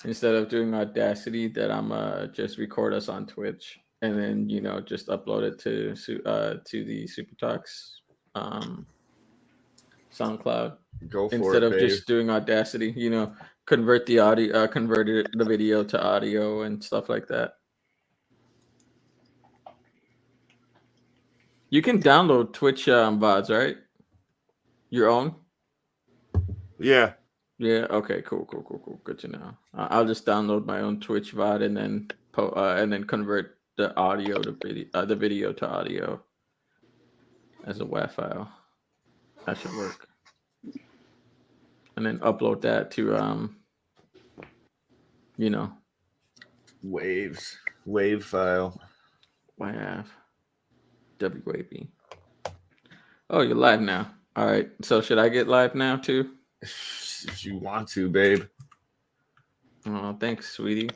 instead of doing Audacity, that I'm just record us on Twitch and then just upload it to the Super Talks um, SoundCloud Go for instead it, of babe. just doing Audacity. Convert the audio, convert the video to audio and stuff like that. You can download Twitch VODs, right? Your own? Yeah. Yeah. Okay. Cool. Good to know. I'll just download my own Twitch VOD and then convert the video to audio as a WAV file. That should work. And then upload that to you know, Wave file. WAV WAV. Oh, you're live now. All right. So should I get live now too? If you want to, babe. Oh, thanks, sweetie.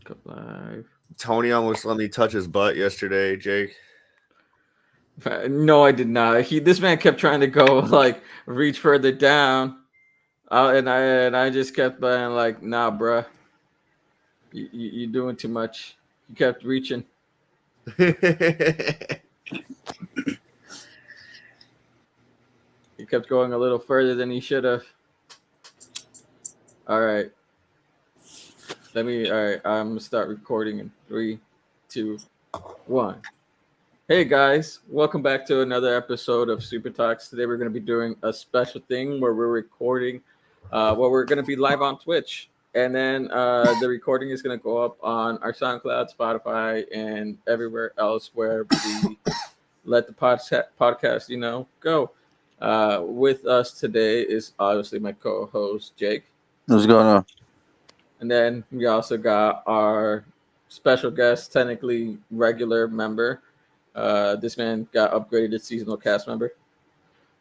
Go live. Tony almost let me touch his butt yesterday, Jake. No, I did not. This man kept trying to go like reach further down, and I just kept being like, nah, bruh, you doing too much. He kept reaching. He kept going a little further than he should have. All right. All right. I'm gonna start recording in 3, 2, 1. Hey guys, welcome back to another episode of Super Talks. Today we're going to be doing a special thing where we're recording, we're going to be live on Twitch, and then the recording is going to go up on our SoundCloud, Spotify, and everywhere else where we let the podcast, go. With us today is obviously my co-host Jake. What's going on? And then we also got our special guest, technically regular member. This man got upgraded to seasonal cast member.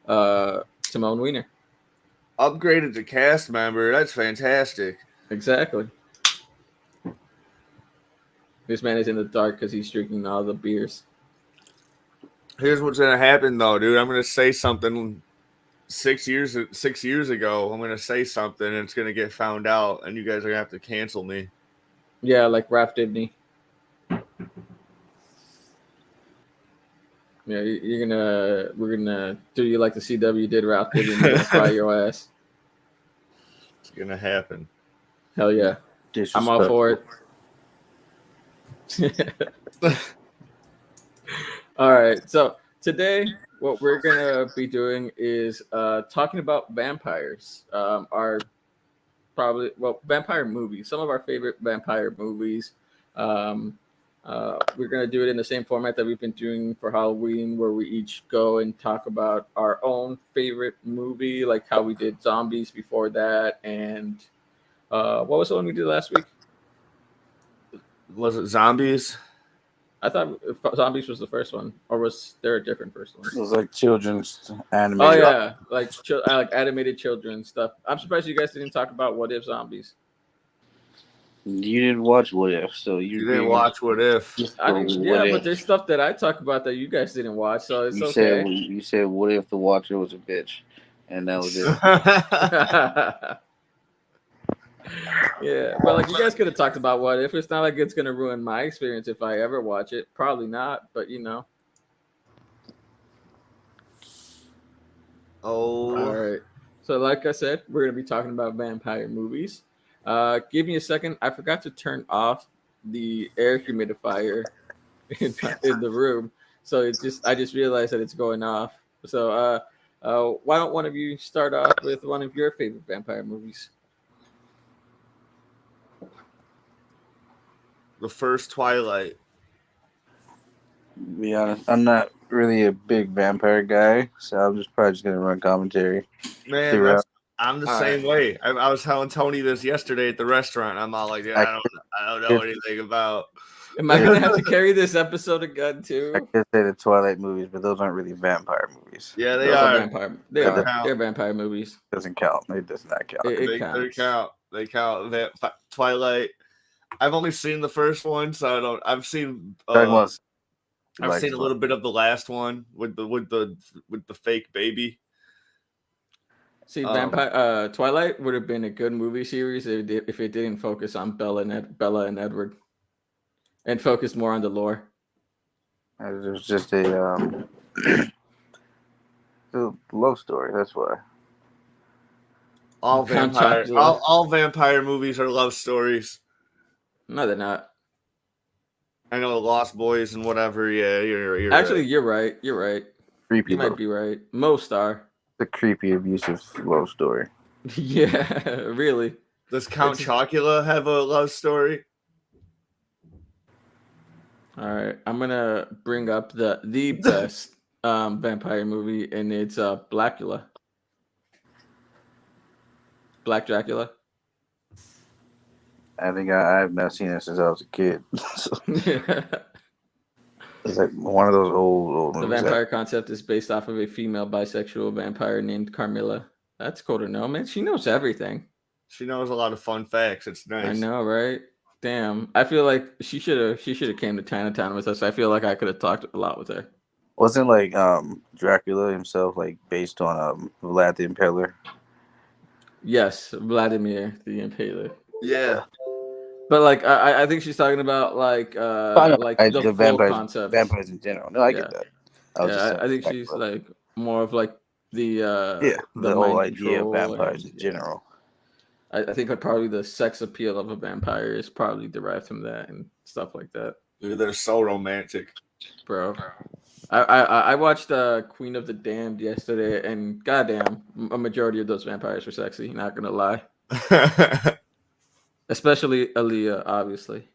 Simone Wiener. Upgraded to cast member. That's fantastic. Exactly. This man is in the dark because he's drinking all the beers. Here's what's gonna happen though, dude. I'm gonna say something 6 years ago. I'm gonna say something and it's gonna get found out, and you guys are gonna have to cancel me. Yeah, like Raph Dibney. Yeah, we're gonna do you like the CW did Ralph Dibney and we're gonna fry your ass. It's gonna happen. Hell yeah. I'm all for it. All right, so today what we're gonna be doing is talking about vampires. Vampire movies. Some of our favorite vampire movies. We're gonna do it in the same format that we've been doing for Halloween, where we each go and talk about our own favorite movie, like how we did Zombies before that, and what was the one we did last week? Was it Zombies? I thought Zombies was the first one, or was there a different first one? It was like children's animated. Oh yeah, like animated children's stuff. I'm surprised you guys didn't talk about What If Zombies. You didn't watch What If, so you didn't watch What If. But there's stuff that I talk about that you guys didn't watch, so it's okay. You said What If the Watcher was a bitch, and that was it. Yeah, well, like you guys could have talked about What If. It's not like it's gonna ruin my experience if I ever watch it. Probably not, but Oh. All right. So, like I said, we're gonna be talking about vampire movies. Give me a second. I forgot to turn off the air humidifier in the room, so I just realized that it's going off. So, why don't one of you start off with one of your favorite vampire movies? The First Twilight. To be honest, I'm not really a big vampire guy, so I'm probably just gonna run commentary. Man, I'm the same way. I was telling Tony this yesterday at the restaurant. I'm all like, yeah, I don't know anything about. Am I gonna have to carry this episode again too? I could say the Twilight movies, but those aren't really vampire movies. Yeah, they are vampire. They're vampire movies. Doesn't count. It does not count. They count. They count. Twilight. I've only seen the first one, so I don't. I've seen. I've seen a little bit of the last one with the fake baby. See, Vampire Twilight would have been a good movie series if it didn't focus on Bella and Edward, and focused more on the lore. It was just a love story. That's why. All Count vampire, Chocula. all vampire movies are love stories. No, they're not. I know Lost Boys and whatever. Yeah, you're Actually, right. you're right. You're right. Creepy You love. might be right. Most are. The creepy, abusive love story. Yeah, really. Does Count Chocula have a love story? All right, I'm gonna bring up the best vampire movie, and it's Blackula. Black Dracula. I think I've not seen it since I was a kid. So The it's like one of those old movies. vampire concept is based off of a female bisexual vampire named Carmilla. That's cool to know, man. She knows everything. She knows a lot of fun facts. It's nice. I know, right? Damn. I feel like she should have came to Chinatown with us. I feel like I could have talked a lot with her. Wasn't like Dracula himself like based on Vlad the Impaler? Yes, Vladimir the Impaler. Yeah. But like I think she's talking about like the full vampires, concept. vampires in general. No, I get that. I think she's like more of like the whole idea of vampires in general. I think like probably the sex appeal of a vampire is probably derived from that and stuff like that. Dude, they're so romantic, bro. I watched Queen of the Damned yesterday, and goddamn, a majority of those vampires were sexy. Not gonna lie, especially Aaliyah, obviously.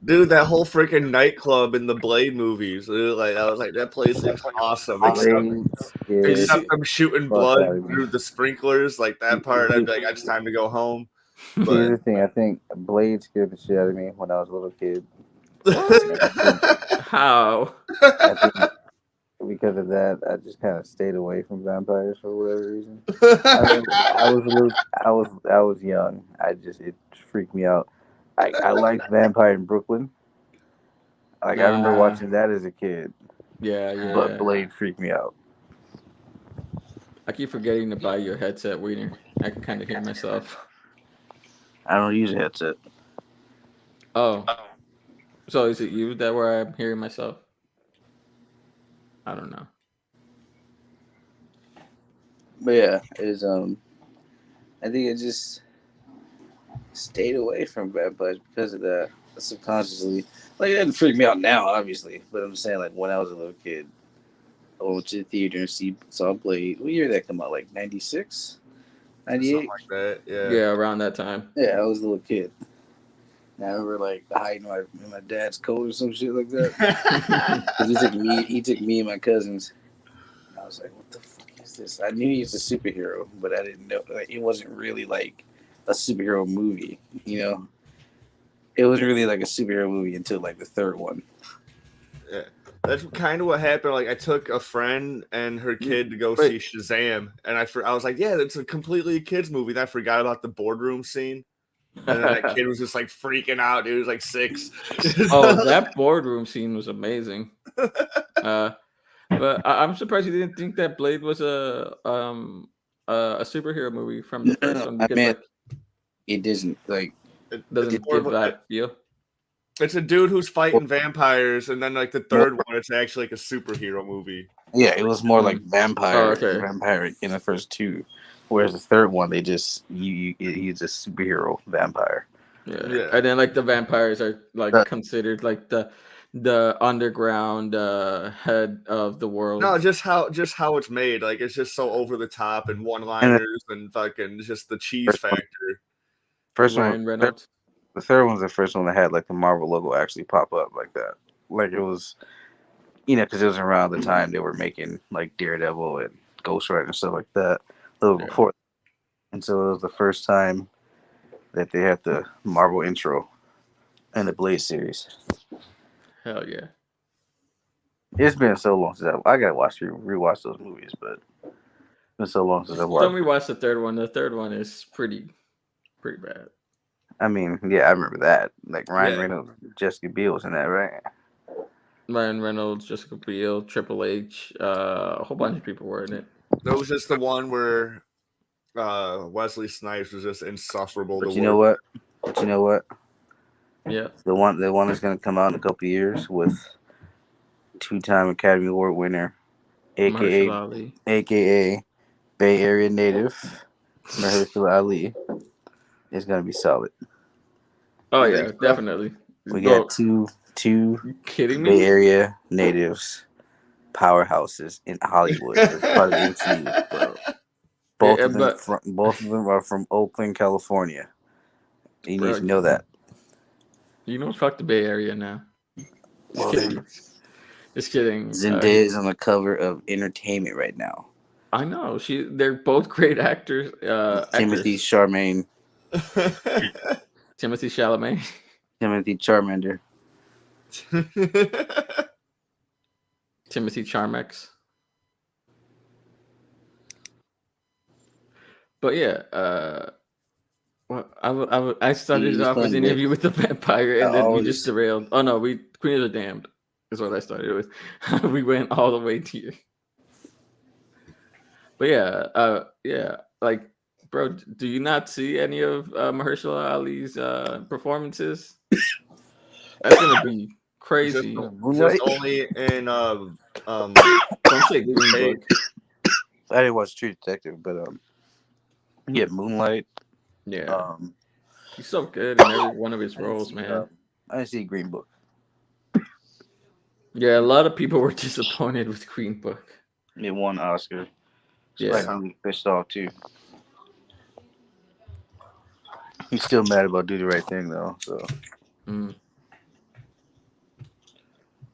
Dude, that whole freaking nightclub in the Blade movies, dude, like I was like, that place looks awesome. Except I'm shooting blood through the sprinklers, like that part. I'd be like, it's time to go home. But here's the thing: I think Blade scared the shit out of me when I was a little kid. How? I think because of that, I just kind of stayed away from vampires for whatever reason. I was young. It freaked me out. I liked Vampire in Brooklyn. Like I remember watching that as a kid. Yeah. But Blade freaked me out. I keep forgetting to buy you a headset, Wiener. I can kind of hear myself. I don't use a headset. Oh. So is it you that where I'm hearing myself? I don't know. But yeah, I think it just stayed away from vampires because of that. Subconsciously. Like, it didn't freak me out now, obviously. But I'm saying, like, when I was a little kid, I went to the theater and saw Blade. What year did that come out? Like, 96? 98? Something like that, yeah. Yeah, around that time. Yeah, I was a little kid. And I remember, like, hiding in my dad's coat or some shit like that. he took me and my cousins. And I was like, what the fuck is this? I knew he was a superhero, but I didn't know. Like, it wasn't really, like, a superhero movie, you know? It wasn't really like a superhero movie until like the third one. Yeah, that's kind of what happened. Like I took a friend and her kid to go see Shazam, and I was like, yeah, that's a completely kids movie. And I forgot about the boardroom scene, and then that kid was just like freaking out. Dude, he was like 6. Oh, that boardroom scene was amazing. But I'm surprised you didn't think that Blade was a superhero movie from the first one. Because it doesn't like. It doesn't give that feel. It's a dude who's fighting vampires, and then like the third one, it's actually like a superhero movie. Yeah, it was more like vampire in the first two, whereas the third one, they just he's a superhero vampire. Yeah, and then like the vampires are like considered like the underground head of the world. No, just how it's made. Like it's just so over the top and one-liners and fucking just the cheese factor. Ryan Reynolds. The third one's the first one that had like the Marvel logo actually pop up like that. Like it was, because it was around the time they were making like Daredevil and Ghost Rider and stuff like that a little before. And so it was the first time that they had the Marvel intro in the Blade series. Hell yeah. It's been so long since I gotta rewatch those movies, but it's been so long since I've watched. Don't rewatch the third one. The third one is pretty bad. I mean, yeah, I remember that. Like Ryan Reynolds, Jessica Biel was in that, right? Ryan Reynolds, Jessica Biel, Triple H, a whole bunch of people were in it. That was just the one where Wesley Snipes was just insufferable But to you know work. what? But you know what? Yeah. The one that's gonna come out in a couple of years with 2-time Academy Award winner, Mahershala aka Bay Area native Mahershala Ali, is gonna be solid. Oh You yeah, think so? definitely. We Bro, got two you kidding Bay me? Area natives powerhouses in Hollywood as part of the MCU, bro. Both Yeah, of them are from Oakland, California. You need bro, to know that. you know, fuck the Bay Area now. Just Well, kidding. Just kidding. Zendaya is on the cover of Entertainment right now. I know they're both great actors. Timothy Actors. Charmaine. Timothy Chalamet. Timothy Charmander. Timothy Charmex. But yeah, well, I started it He's off with playing Interview with the Vampire, and then we just always derailed. Oh no, Queen of the Damned is what I started with. We went all the way to you. But yeah, like, bro, do you not see any of Mahershala Ali's performances? That's gonna be crazy. just only in Don't say Green Book. I didn't watch True Detective, but yeah, Moonlight. Yeah, he's so good in every one of his roles, man. I didn't see Green Book. Yeah, a lot of people were disappointed with Green Book. It won Oscar. So Yeah. I'm pissed off too. He's still mad about Do the Right Thing though. So.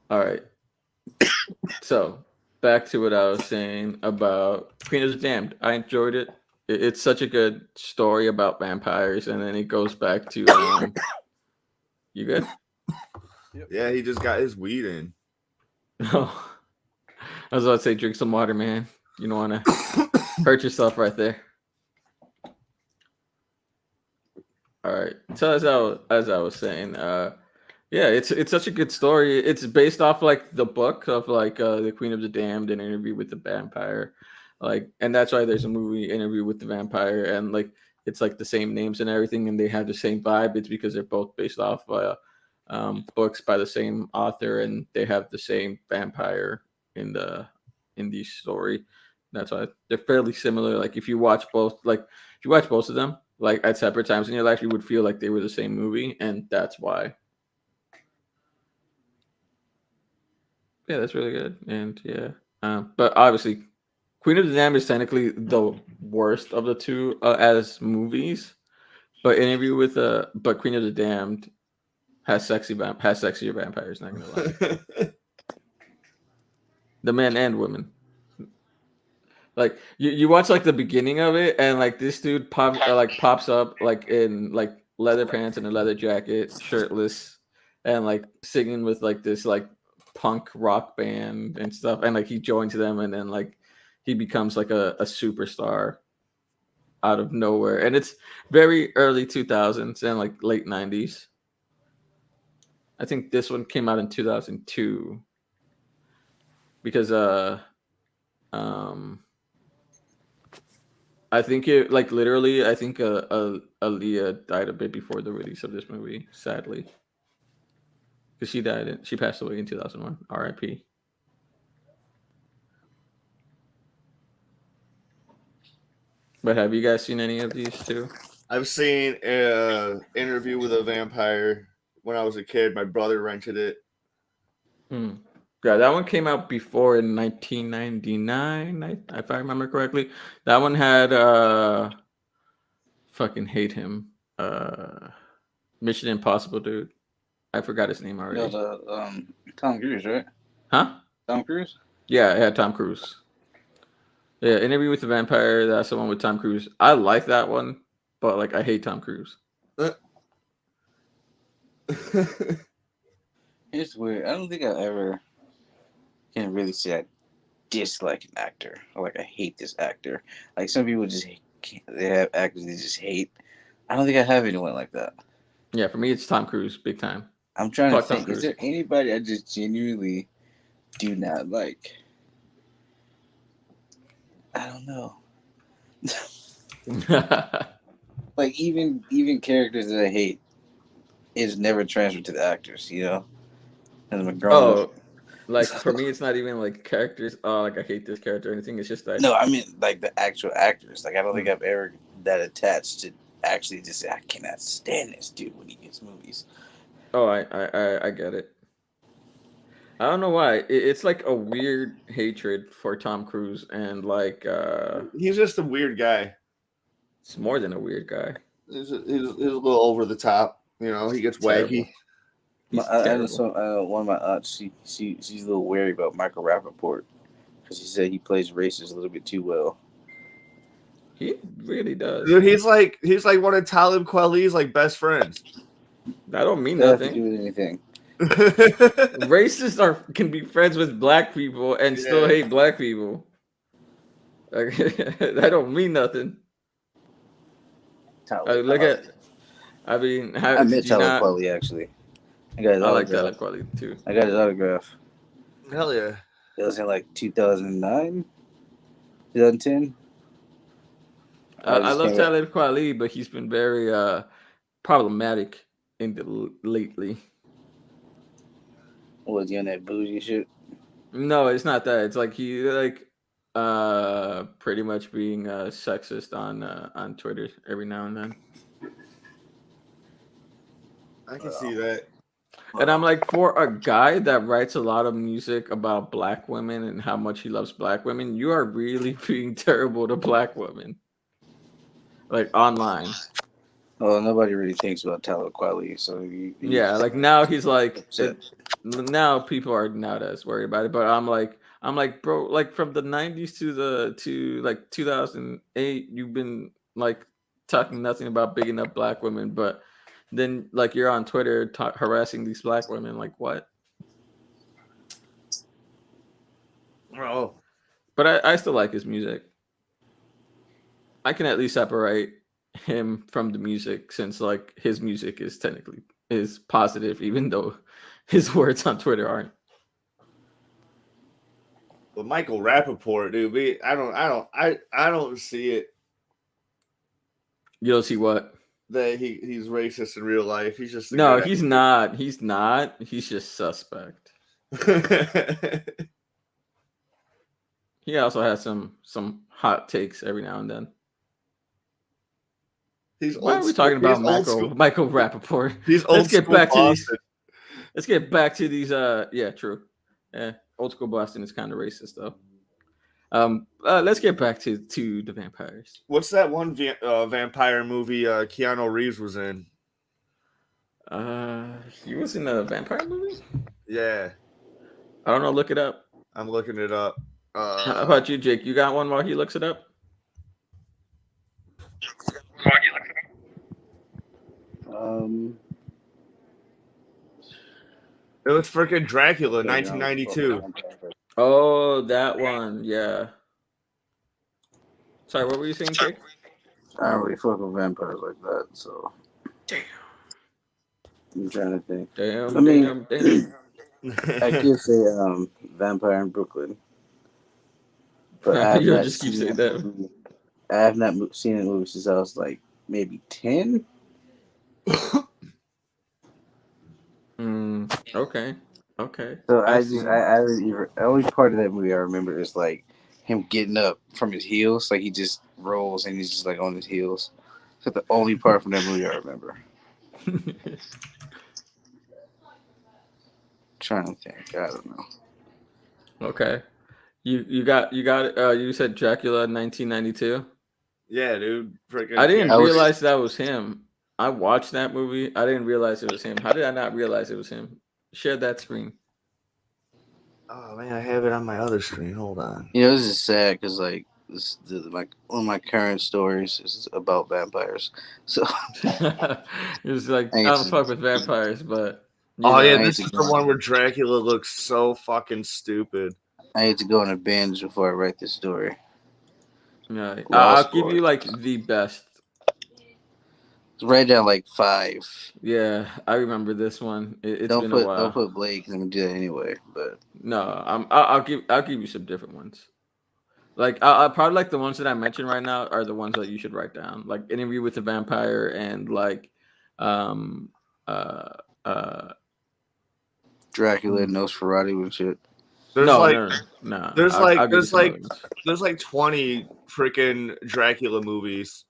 All right. So back to what I was saying about Queen of the Damned. I enjoyed it. It's such a good story about vampires, and then it goes back to you good? Yeah, he just got his weed in. Oh, I was about to say, drink some water, man. You don't want to hurt yourself right there. All right. So as I was saying, yeah, it's such a good story. It's based off like the book of like the Queen of the Damned and Interview with the Vampire, like, and that's why there's a movie Interview with the Vampire, and like it's like the same names and everything, and they have the same vibe. It's because they're both based off books by the same author, and they have the same vampire in the story. That's why they're fairly similar. Like if you watch both of them like at separate times in your life, you would feel like they were the same movie, and that's why. Yeah, that's really good, and yeah, but obviously, Queen of the Damned is technically the worst of the two as movies. But but Queen of the Damned has sexier vampires. Not gonna lie, the men and women. Like you watch like the beginning of it, and like this dude pops up like in like leather pants and a leather jacket, shirtless, and like singing with like this like punk rock band and stuff, and like he joins them, and then like he becomes like a superstar out of nowhere, and it's very early 2000s and like late 90s. I think this one came out in 2002 because um I think it like literally. I think Aaliyah died a bit before the release of this movie, sadly, because she passed away in 2001. R.I.P. But have you guys seen any of these two? I've seen Interview with a Vampire when I was a kid. My brother rented it. Yeah, that one came out before in 1999, if I remember correctly. That one had fucking hate him. Mission Impossible dude. I forgot his name already. Tom Cruise, right? Huh? Tom Cruise? Yeah, it had Tom Cruise. Yeah, Interview with the Vampire. That's the one with Tom Cruise. I like that one, but like I hate Tom Cruise. It's weird. I don't think I ever can really say I dislike an actor or like I hate this actor. Like some people just they have actors they just hate. I don't think I have anyone like that. Yeah, for me it's Tom Cruise, big time. I'm trying to think. Is there anybody I just genuinely do not like? I don't know. Like even characters that I hate is never transferred to the actors, you know. As I'm growing up. Oh, like for me, it's not even like characters. Oh, like I hate this character or anything. It's just that. No, I mean like the actual actors. Like I don't think I've ever that attached to actually just say I cannot stand this dude when he gets movies. Oh, I get it. I don't know why. It's like a weird hatred for Tom Cruise, and like He's just a weird guy. it's more than a weird guy. He's a little over the top. You know, he gets Terrible. wacky. I just saw one of my aunts. She's a little wary about Michael Rappaport because she said he plays racist a little bit too well. He really does. Dude, he's like one of Talib Kweli's like best friends. That don't mean That doesn't nothing. do anything. Racists can be friends with black people and still hate black people. Like, that don't mean nothing. Look at. I mean, how, I met Talib Kweli actually. I got his autograph. Like Talib Kweli too. I got his autograph. Hell yeah! It was in like 2009, 2010. I love Talib Kweli, but he's been very problematic lately. Was he on that bougie shit? No, it's not that. It's like he like pretty much being sexist on Twitter every now and then. I can see that. And I'm like, for a guy that writes a lot of music about black women and how much he loves black women, you are really being terrible to black women. Like online. Oh, nobody really thinks about Talib Kweli, so yeah, like now he's like now people are not as worried about it, but I'm like, bro, like from the 90s to like 2008, you've been like talking nothing about bigging up black women, but then like you're on Twitter harassing these black women, like what? Oh, but I still like his music. I can at least separate him from the music, since like his music is technically is positive, even though his words on Twitter aren't. But Michael Rappaport, dude, I don't see it. You don't see what? That he's racist in real life. He's just no, he's not. He's not. He's just suspect. He also has some hot takes every now and then. Why are we talking about Michael Rappaport? He's old school Boston. Let's get back to these. Yeah, true. Old school Boston is kind of racist though. Let's get back to the vampires. What's that one vampire movie Keanu Reeves was in? He was in a vampire movie? Yeah. I don't know. Look it up. I'm looking it up. How about you, Jake? You got one while he looks it up? It was freaking Dracula, 1992. Oh, that one, yeah. Sorry, what were you saying, Jake? I don't really fuck with vampires like that, so. Damn. I'm trying to think. Damn. I mean, I could say Vampire in Brooklyn. But you just keep saying that. I have not seen a movie since I was like maybe 10. Okay. So the only part of that movie I remember is like him getting up from his heels, like he just rolls and he's just like on his heels. That's the only part from that movie I remember. Trying to think, I don't know. Okay, you got it. You said Dracula 1992. Yeah, dude. I didn't realize that was him. I watched that movie. I didn't realize it was him. How did I not realize it was him? Share that screen. Oh man, I have it on my other screen. Hold on. You know, this is sad because like one of my current stories is about vampires. So it's like I don't fuck with vampires, but this is the one where Dracula looks so fucking stupid. I need to go on a binge before I write this story. Yeah, I'll give you like the best. It's right down like 5. Yeah, I remember this one. It's been a while. Don't put Blade because I'm gonna do that anyway. But no, I'll give you some different ones. Like I probably like the ones that I mentioned right now are the ones that you should write down. Like Interview with the Vampire and like um uh uh Dracula, Nosferatu, and shit. There's no like no no no. there's I'll like give you there's some other like ones. there's like 20 freaking Dracula movies.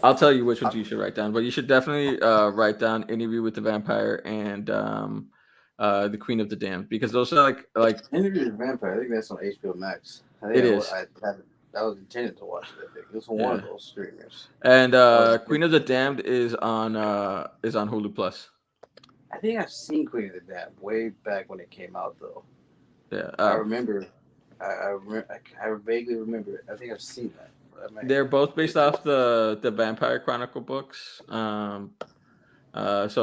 I'll tell you which ones you should write down, but you should definitely write down Interview with the Vampire and the Queen of the Damned because those are like Interview with the Vampire. I think that's on HBO Max. I think it is. I was intended to watch it. I think it was on one Yeah. of those streamers. And Oh, Queen of the Damned is on Hulu Plus. I think I've seen Queen of the Damned way back when it came out, though. Yeah. I remember. I vaguely remember it. I think I've seen that. They're both based off the Vampire Chronicle books. So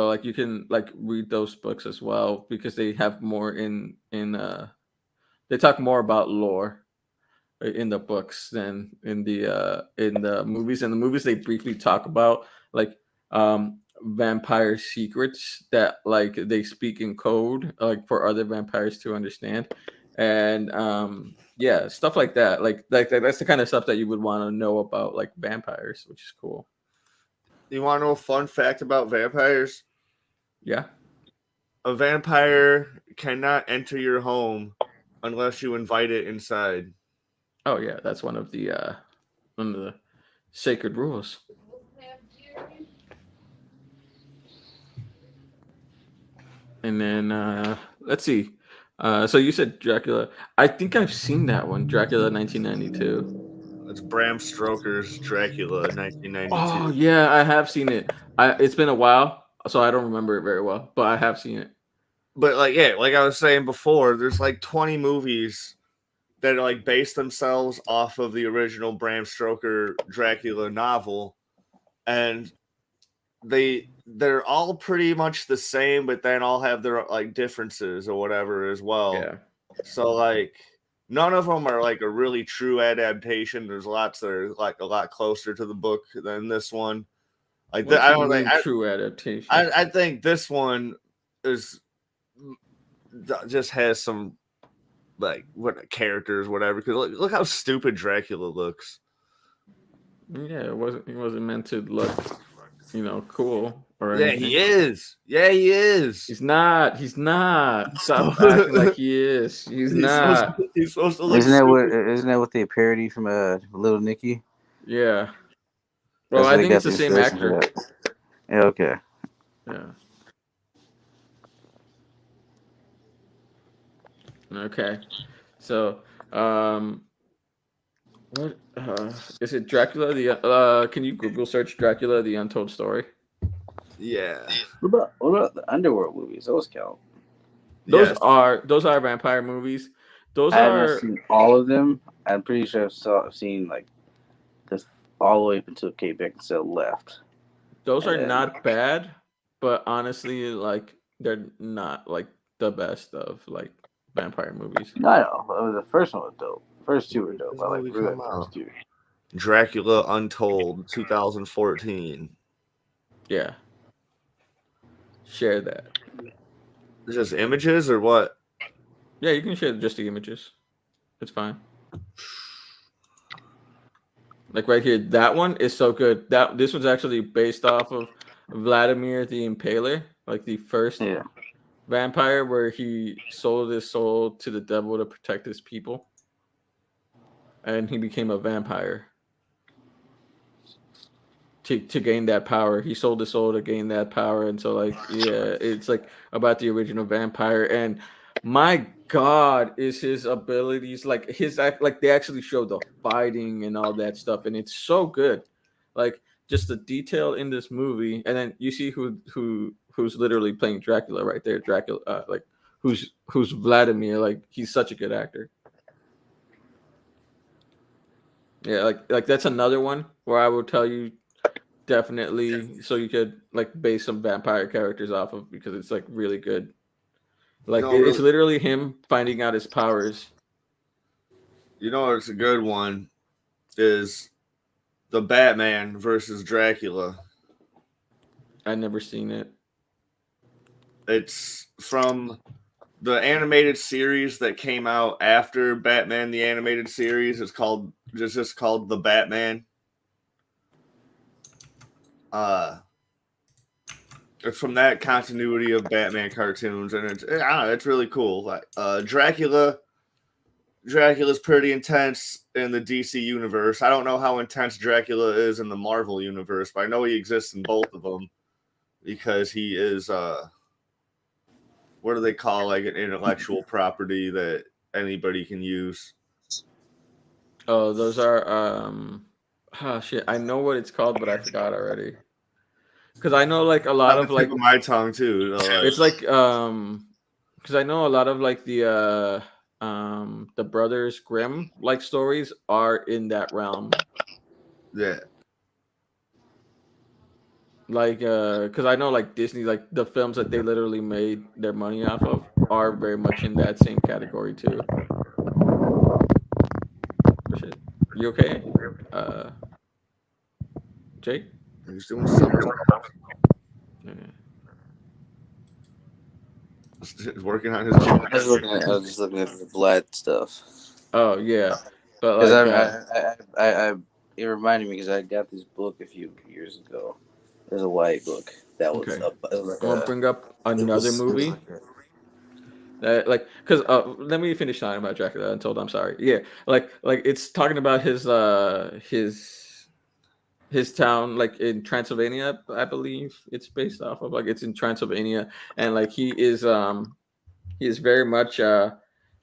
like you can like read those books as well because they have more they talk more about lore in the books than in the movies. In the movies they briefly talk about like vampire secrets that like they speak in code like for other vampires to understand. And yeah, stuff like that. Like that's the kind of stuff that you would want to know about like vampires, which is cool. You want to know a fun fact about vampires? Yeah. A vampire cannot enter your home unless you invite it inside. Oh yeah, that's one of the sacred rules. And then let's see. So you said Dracula. I think I've seen that one, Dracula 1992. It's Bram Stoker's Dracula, 1992. Oh yeah, I have seen it. It's been a while, so I don't remember it very well, but I have seen it. But like yeah, like I was saying before, there's like 20 movies that like base themselves off of the original Bram Stoker Dracula novel, and they're all pretty much the same, but then all have their like differences or whatever as well. Yeah. So like none of them are like a really true adaptation. There's lots that are like a lot closer to the book than this one. Like What I do you don't think mean true adaptation? I think this one is just has some like what characters, whatever. Because look how stupid Dracula looks. Yeah, he wasn't meant to look, cool or Yeah, anything. he is. Yeah, he is. He's not. He's not. Stop acting like he is. He's not. He's supposed to look. Isn't that what they parody from Little Nicky? Yeah. Well, I think it's the same actor. Yeah. Okay. Yeah. Okay. So, what is it? Dracula the can you Google search Dracula the Untold Story? Yeah. What about the Underworld movies? Those count. Those Yes. are vampire movies. Those I are haven't seen all of them. I'm pretty sure I've seen like this all the way up until Kate Beckinsale left. those are not bad, but honestly, like they're not like the best of like vampire movies. No, I know. The first one was dope. First two were dope. I like Movie really come the out? first two. Dracula Untold, 2014. Yeah. Share that. Is this images or what? Yeah, you can share just the images. It's fine. Like right here, that one is so good. This one's actually based off of Vladimir the Impaler, like the first vampire where he sold his soul to the devil to protect his people. And he became a vampire. To gain that power. He sold his soul to gain that power. And so like, yeah, it's like about the original vampire. And my God, is his abilities like they actually show the fighting and all that stuff, and it's so good. Like just the detail in this movie, and then you see who's literally playing Dracula right there. Dracula, like who's Vladimir. Like he's such a good actor. Yeah, like that's another one where I will tell you definitely so you could like base some vampire characters off of because it's like really good. Like it's literally him finding out his powers. You know, it's a good one. Is the Batman versus Dracula? I never seen it. It's from the animated series that came out after Batman the animated series. It's called It's just called The Batman. It's from that continuity of Batman cartoons, and it's I don't know, it's really cool. Like Dracula's pretty intense in the DC universe. I don't know how intense Dracula is in the Marvel universe, but I know he exists in both of them because he is what do they call like an intellectual property that anybody can use? Oh, those are oh shit. I know what it's called, but I forgot already. Because I know like a lot On of the tip like of my tongue too. it's like because I know a lot of like the Brothers Grimm like stories are in that realm. Yeah. Like because I know like Disney, like the films that they literally made their money off of are very much in that same category too. Oh, shit. You okay? Jake? He's doing something. Yeah. He's working on his gym. I was just looking at the Vlad stuff. Oh yeah, but Because like it reminded me because I got this book a few years ago. There's a white book that was okay. up. It was like I'm gonna bring up another it was movie. like That like because let me finish talking about Dracula Untold. I'm sorry. Yeah, like it's talking about his town like in Transylvania, I believe it's based off of like it's in Transylvania, and like he is very much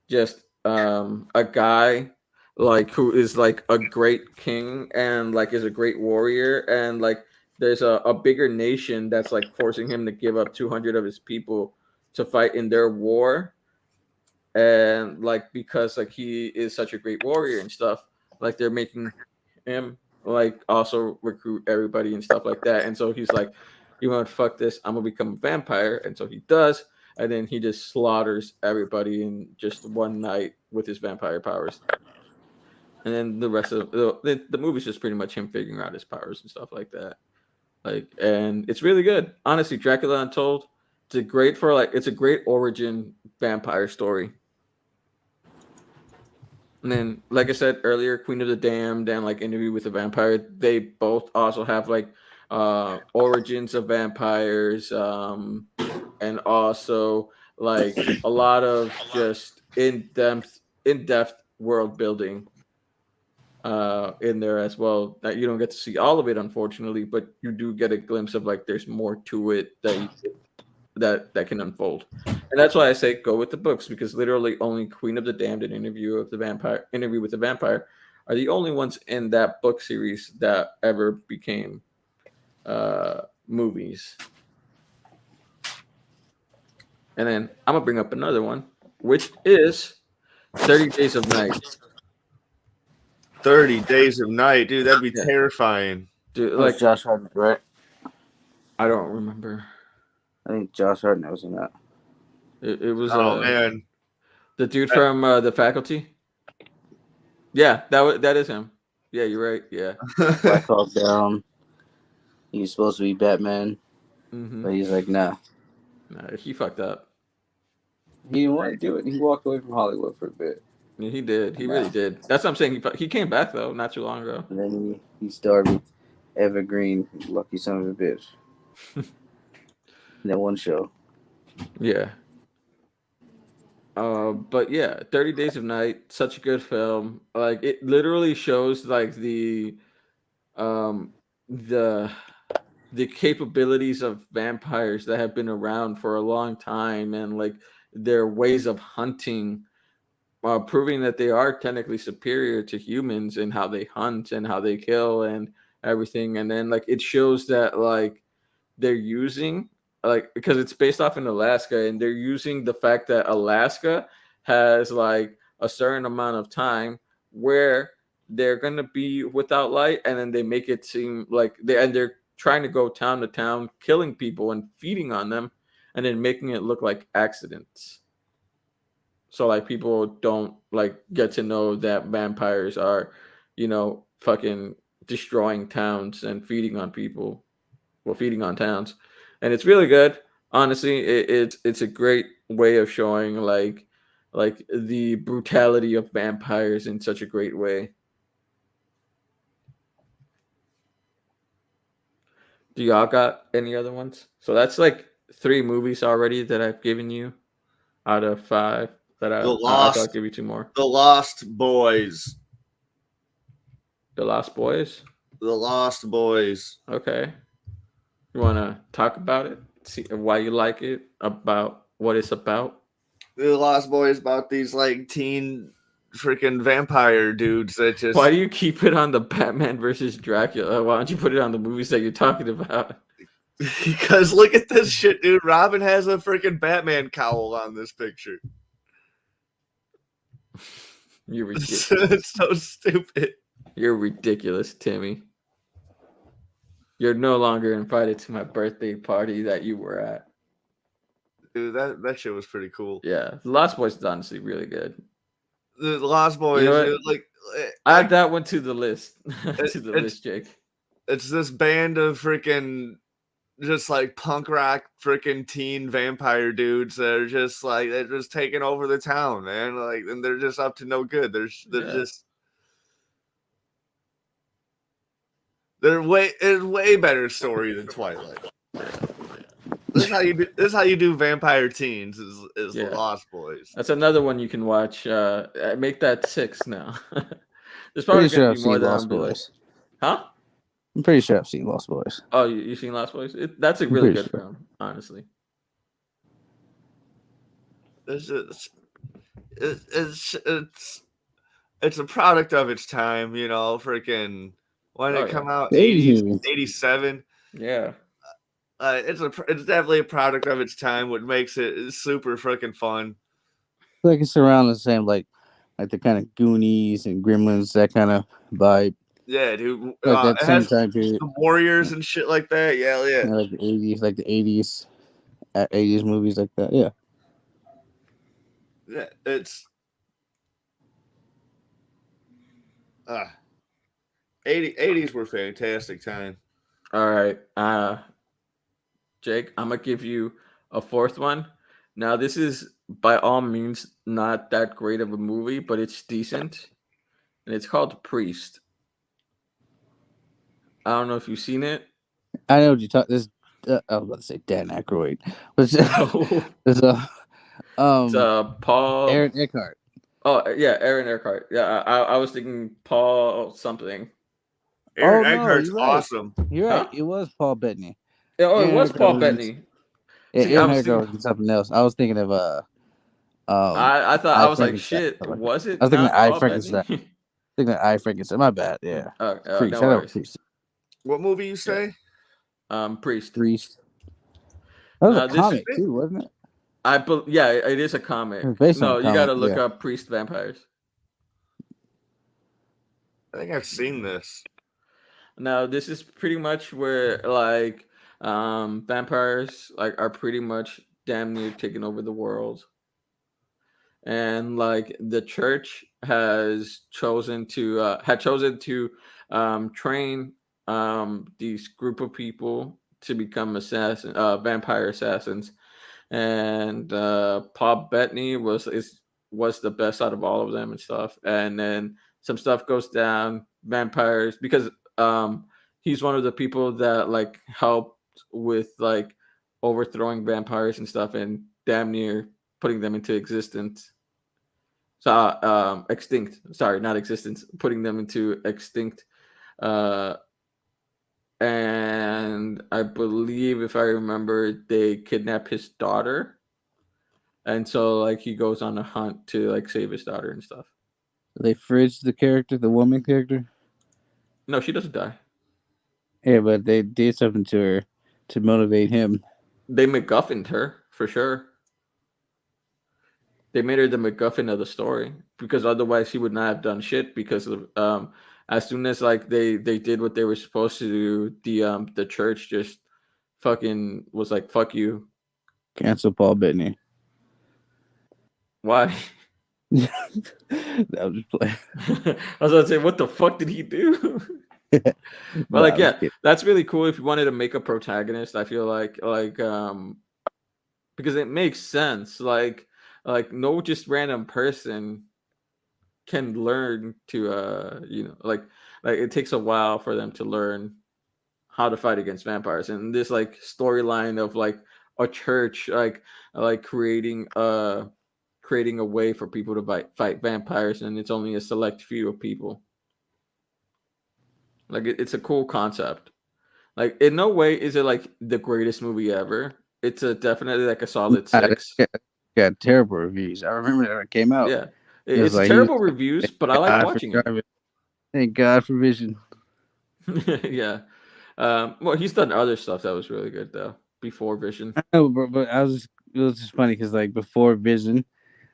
just a guy like who is like a great king and like is a great warrior, and like there's a bigger nation that's like forcing him to give up 200 of his people to fight in their war, and like because like he is such a great warrior and stuff, like they're making him like also recruit everybody and stuff like that, and so he's like, you want to fuck this, I'm gonna become a vampire, and so he does, and then he just slaughters everybody in just one night with his vampire powers, and then the rest of the movie's just pretty much him figuring out his powers and stuff like that, like, and it's really good, honestly. Dracula Untold, it's a great origin vampire story. And then, like I said earlier, Queen of the Damned and like Interview with the Vampire, they both also have like origins of vampires, and also like a lot of just in depth world building in there as well. That you don't get to see all of it, unfortunately, but you do get a glimpse of like there's more to it that can unfold. And that's why I say go with the books, because literally only Queen of the Damned and Interview with the Vampire are the only ones in that book series that ever became movies. And then I'm gonna bring up another one, which is 30 Days of Night. 30 Days of Night, dude. That'd be Yeah. terrifying. Dude, that was like Josh Hartnett, right? I don't remember. I think Josh Hartnett was in that. It was Oh man, the dude from The Faculty. Yeah, that is him. Yeah, you're right. Yeah. Black Hawk Down. He's supposed to be Batman, Mm-hmm. but he's like, nah. Nah, he fucked up. He didn't want to do it. He walked away from Hollywood for a bit. Yeah, he did. He really did. That's what I'm saying. He came back though, not too long ago. And then he started Evergreen, lucky son of a bitch. That one show. Yeah. But yeah, 30 Days of Night, such a good film. Like it literally shows like um the the capabilities of vampires that have been around for a long time, and like their ways of hunting, proving that they are technically superior to humans in how they hunt and how they kill and everything. And then like it shows that like they're using, like, because it's based off in Alaska, and they're using the fact that Alaska has like a certain amount of time where they're gonna be without light, and then they make it seem like they're trying to go town to town killing people and feeding on them, and then making it look like accidents, so like people don't like get to know that vampires are, fucking destroying towns and feeding on people, well, feeding on towns. And it's really good, honestly. It's a great way of showing like the brutality of vampires in such a great way. Do y'all got any other ones? So that's like 3 movies already that I've given you out of 5. That The I thought I'd Lost, give you 2 more. The Lost Boys, The Lost Boys. The Lost Boys. Okay. You want to talk about it? See why you like it? About what it's about? The Lost Boys about these like teen freaking vampire dudes that Why just do you keep it on the Batman versus Dracula? Why don't you put it on the movies that you're talking about? because look at this shit, dude. Robin has a freaking Batman cowl on this picture. You're ridiculous. It's so stupid. You're ridiculous, Timmy. You're no longer invited to my birthday party that you were at. Dude, that shit was pretty cool. Yeah, The Lost Boys is honestly really good. The Lost Boys, You know what? like Add that one to the list. To the it's- list, Jake. it's this band of freaking just like punk rock freaking teen vampire dudes that are just like they're just taking over the town, man. Like, and they're just up to no good. They're Yeah. just it's way better story than Twilight. This is how you do vampire teens is Yeah. The Lost Boys. That's another one you can watch. Make that 6 now. There's probably Pretty sure gonna I've be more seen that Lost I'm be like, Boys. huh? I'm pretty sure I've seen Lost Boys. Oh, you seen Lost Boys? That's a I'm really pretty good sure. film, honestly. It's a product of its time, you know. Freaking when Oh, it come yeah. out, The 80s 80s, movies. 87. Yeah. It's definitely a product of its time, what makes it super freaking fun. Like it's around the same, like the kind of Goonies and Gremlins, that kind of vibe. Yeah, dude. Like that It same has time period. the Warriors and shit like that. Yeah, yeah. Like the 80s, like the 80s movies like that. Yeah. Yeah, it's 80s were fantastic time. All right. Jake, I'm gonna give you a 4th one. Now, this is by all means not that great of a movie, but it's decent, and it's called Priest. I don't know if you've seen it. I know what you talk. This I was about to say Dan Aykroyd. But No. there's It's Paul. Aaron Eckhart. Oh yeah, Aaron Eckhart. Yeah, I was thinking Paul something. Aaron no, Eckhart's you're right. awesome. You're right. Huh? It was Paul Bettany. Oh, it Aaron was Paul Eckhart Bettany. Yeah, See, I Aaron was Eckhart thinking. was something else. I was thinking of I thought I I was like, Frankenstein. shit. Was I it was thinking not I Paul Frankenstein. Bettany? Thinking I Frankenstein. My bad. Yeah. Priest. No I know worries. Priest. What movie you say? Priest. Priest. That was a This is comic too, wasn't it? yeah, it is a comic. It was based on No, a you got to comic, look yeah. up Priest Vampires. I think I've seen this. Now, this is pretty much where like vampires like are pretty much damn near taking over the world. And like the church has chosen to train these group of people to become vampire assassins, and Paul Bettany was the best out of all of them and stuff. And then some stuff goes down. Vampires, because he's one of the people that like helped with like overthrowing vampires and stuff, and damn near putting them into existence. So extinct. Sorry, not existence. Putting them into extinct. Uh, and I believe, if I remember, they kidnap his daughter, and so like he goes on a hunt to like save his daughter and stuff. They fridged the character, the woman character. No, she doesn't die. Yeah, but they did something to her to motivate him. They MacGuffined her for sure. They made her the MacGuffin of the story, because otherwise he would not have done shit. Because of as soon as like they did what they were supposed to do, the church just fucking was like, fuck you. Cancel Paul Bettany. Why? That was just play. I was gonna say, what the fuck did he do? But like, yeah, that's really cool. If you wanted to make a protagonist, I feel like because it makes sense. Like no just random person can learn to like it takes a while for them to learn how to fight against vampires, and this like storyline of like a church like creating a way for people to fight vampires, and it's only a select few of people. Like it's a cool concept. Like in no way is it like the greatest movie ever. It's a definitely like a solid It 6. got terrible reviews. I remember that it came out. Yeah, It was it's like he was terrible reviews, but I thank like God for watching it. driving. Thank God for vision. Yeah. Well, he's done other stuff that was really good though before Vision. I know, but it was just funny because like before Vision,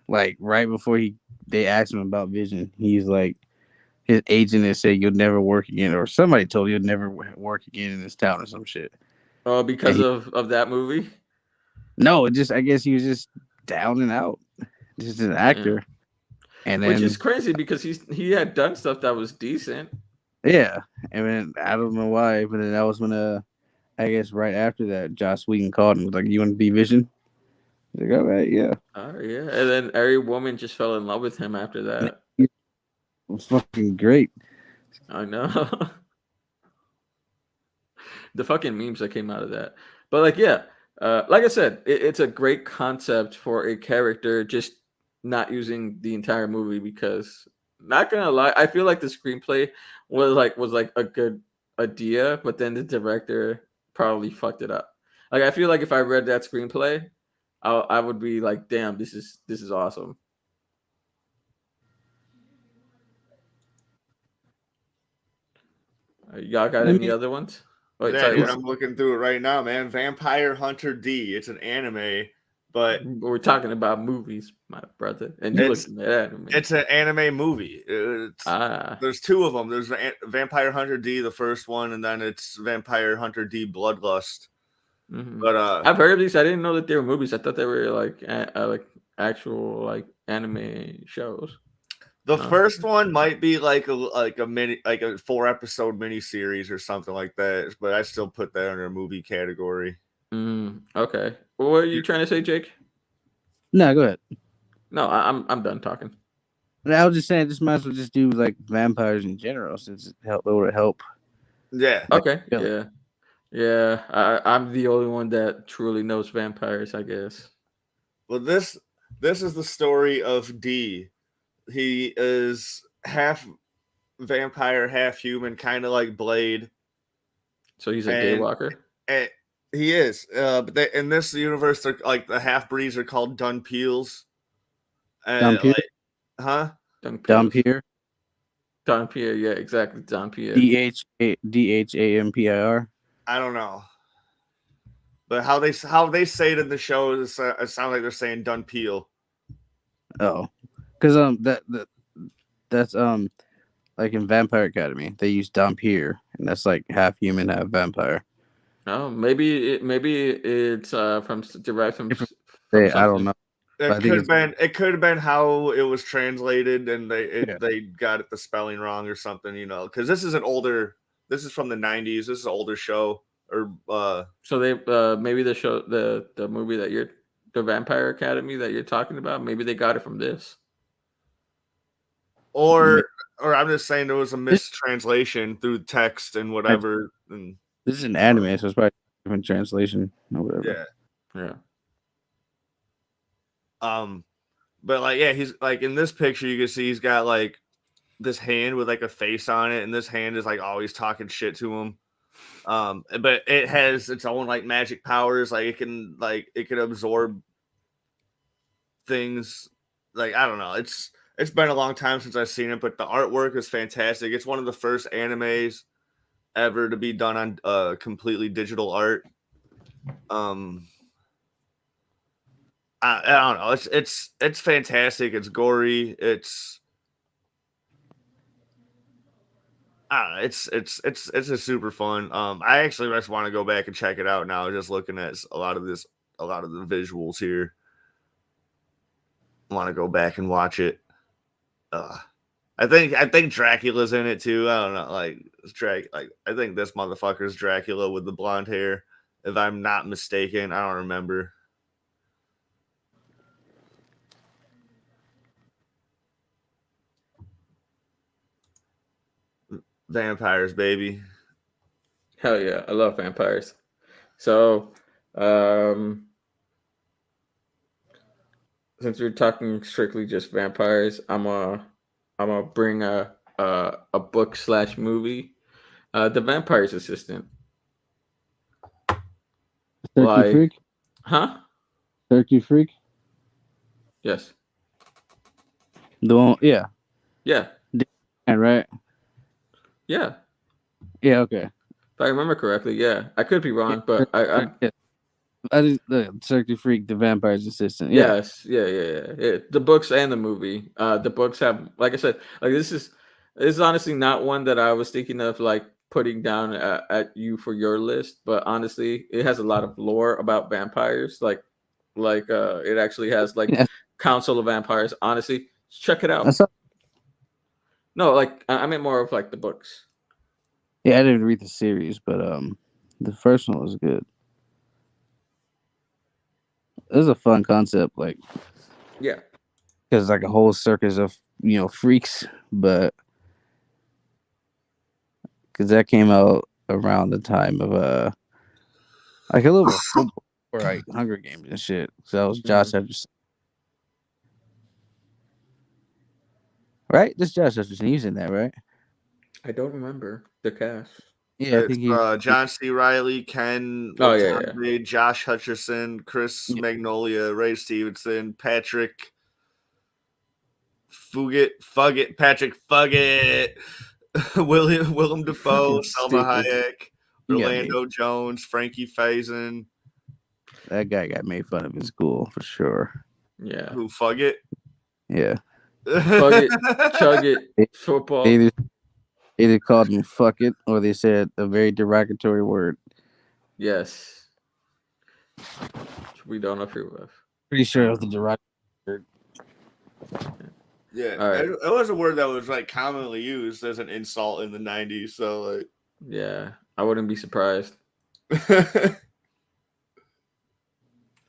like right before they asked him about Vision, he's like his agent had said you'll never work again, or somebody told you you'll never work again in this town or some shit. Oh, And because he of that movie. no, it just I guess he was just down and out, just an Yeah. actor. And Which is then crazy because he had done stuff that was decent. yeah, and then I don't know why, but then that was when I guess right after that, Joss Whedon called and was like, "You want to be Vision?" I was like, "All right, yeah." Oh yeah, and then every woman just fell in love with him after that. It was fucking great. I know. The fucking memes that came out of that. But like, yeah, like I said, it's a great concept for a character, just not using the entire movie because, not gonna lie, I feel like the screenplay was like a good idea, but then the director probably fucked it up. Like I feel like if I read that screenplay, I would be like, damn, this is awesome. Y'all got I any mean, other ones? Wait, Yeah, sorry, dude, what? I'm looking through it right now, man. Vampire Hunter D. It's an anime, but We're talking about movies, my brother, and you it's looking at anime. it's an anime movie. Ah, There's two of them. There's Vampire Hunter D, the first one, and then it's Vampire Hunter D Bloodlust. But I've heard of these. I didn't know that they were movies. I thought they were like actual like anime shows. the Oh, first one might be like a mini like a 4 episode mini series or something like that. But I still put that under a movie category. okay. What are you trying to say, Jake? no, go ahead. No, I'm done talking. And I was just saying, just might as well just do like vampires in general, since it would help. Yeah. Like, Okay, really. yeah, yeah. I'm the only one that truly knows vampires, I guess. Well, this is the story of D. He is half vampire, half human, kind of like Blade, So he's a and, daywalker. and he is. But in this universe, they're like the half breeds are called Dunpeels. And Dampier, like, huh? Don Pierce. Dampier, Don Pierre. Yeah, exactly. Don Pierre. Dhampir. I don't know, but how they say it in the show is it sounds like they're saying Dunpeel. Oh, because that's like in Vampire Academy, they use Dampier, and that's like half human, half vampire. Oh, maybe it's from derived Different. from I don't something. know, but I think it's It could have been how it was translated, and yeah. they got it the spelling wrong or something, because this is from the '90s. This is an older show, So they maybe the show the movie that you're the Vampire Academy that you're talking about, maybe they got it from this. or I'm just saying there was a mistranslation through text and whatever, and This is an anime, so it's probably different translation or whatever. yeah. Yeah. But like, yeah, he's like in this picture, you can see he's got like this hand with like a face on it, and this hand is like always talking shit to him. But it has its own like magic powers, like it can absorb things. Like, I don't know, it's been a long time since I've seen it, but the artwork is fantastic. It's one of the first animes ever to be done on completely digital art. I don't know. It's fantastic. It's gory. I don't know, it's a super fun. I actually just want to go back and check it out now. Just looking at a lot of the visuals here. I want to go back and watch it. I think Dracula's in it too. I don't know, like I think this motherfucker's Dracula with the blonde hair, if I'm not mistaken. I don't remember. Vampires, baby. Hell yeah, I love vampires. So, um, since we're talking strictly just vampires, I'm gonna bring a book slash movie, The Vampire's Assistant. Turkey Like, Freak. huh? Turkey Freak. Yes. The one, yeah, Yeah. right. Yeah. Yeah, okay. If I remember correctly, yeah. I could be Yeah, wrong, but I'm yeah. I did the Turkey Freak, the vampire's assistant. Yeah, yes, yeah. The books and the movie. The books have, like I said, like this is honestly not one that I was thinking of like putting down at you for your list, but honestly, it has a lot of lore about vampires. It actually has like yeah. Council of Vampires. Honestly, check it I out. saw. No, like I meant more of like the books. Yeah, I didn't read the series, but the first one was good. It was a fun concept, like Yeah, because like a whole circus of freaks, but because that came out around the time of like a little before like Hunger Games and shit. So that was Josh Mhm. Hutcherson, right? This Josh Hutcherson, he's in that, right? I don't remember the cast. Yeah, I It's think he. John C. Riley, Ken Oh yeah, Latande, Josh Hutcherson, Chris Yeah. Magnolia, Ray Stevenson, Patrick Patrick Fugget, Willem Dafoe, Fucking Selma stupid. Hayek, He got made. Orlando Jones, Frankie Faison. That guy got made fun of in school for sure. yeah. Who Fugget? Yeah, Fuck it, chug it, they, they football. either either called him "fuck it" or they said a very derogatory word. Yes, we don't approve of. Pretty sure it was the derogatory word. Yeah, All right. it was a word that was like commonly used as an insult in the '90s. So Yeah, I wouldn't be surprised. like,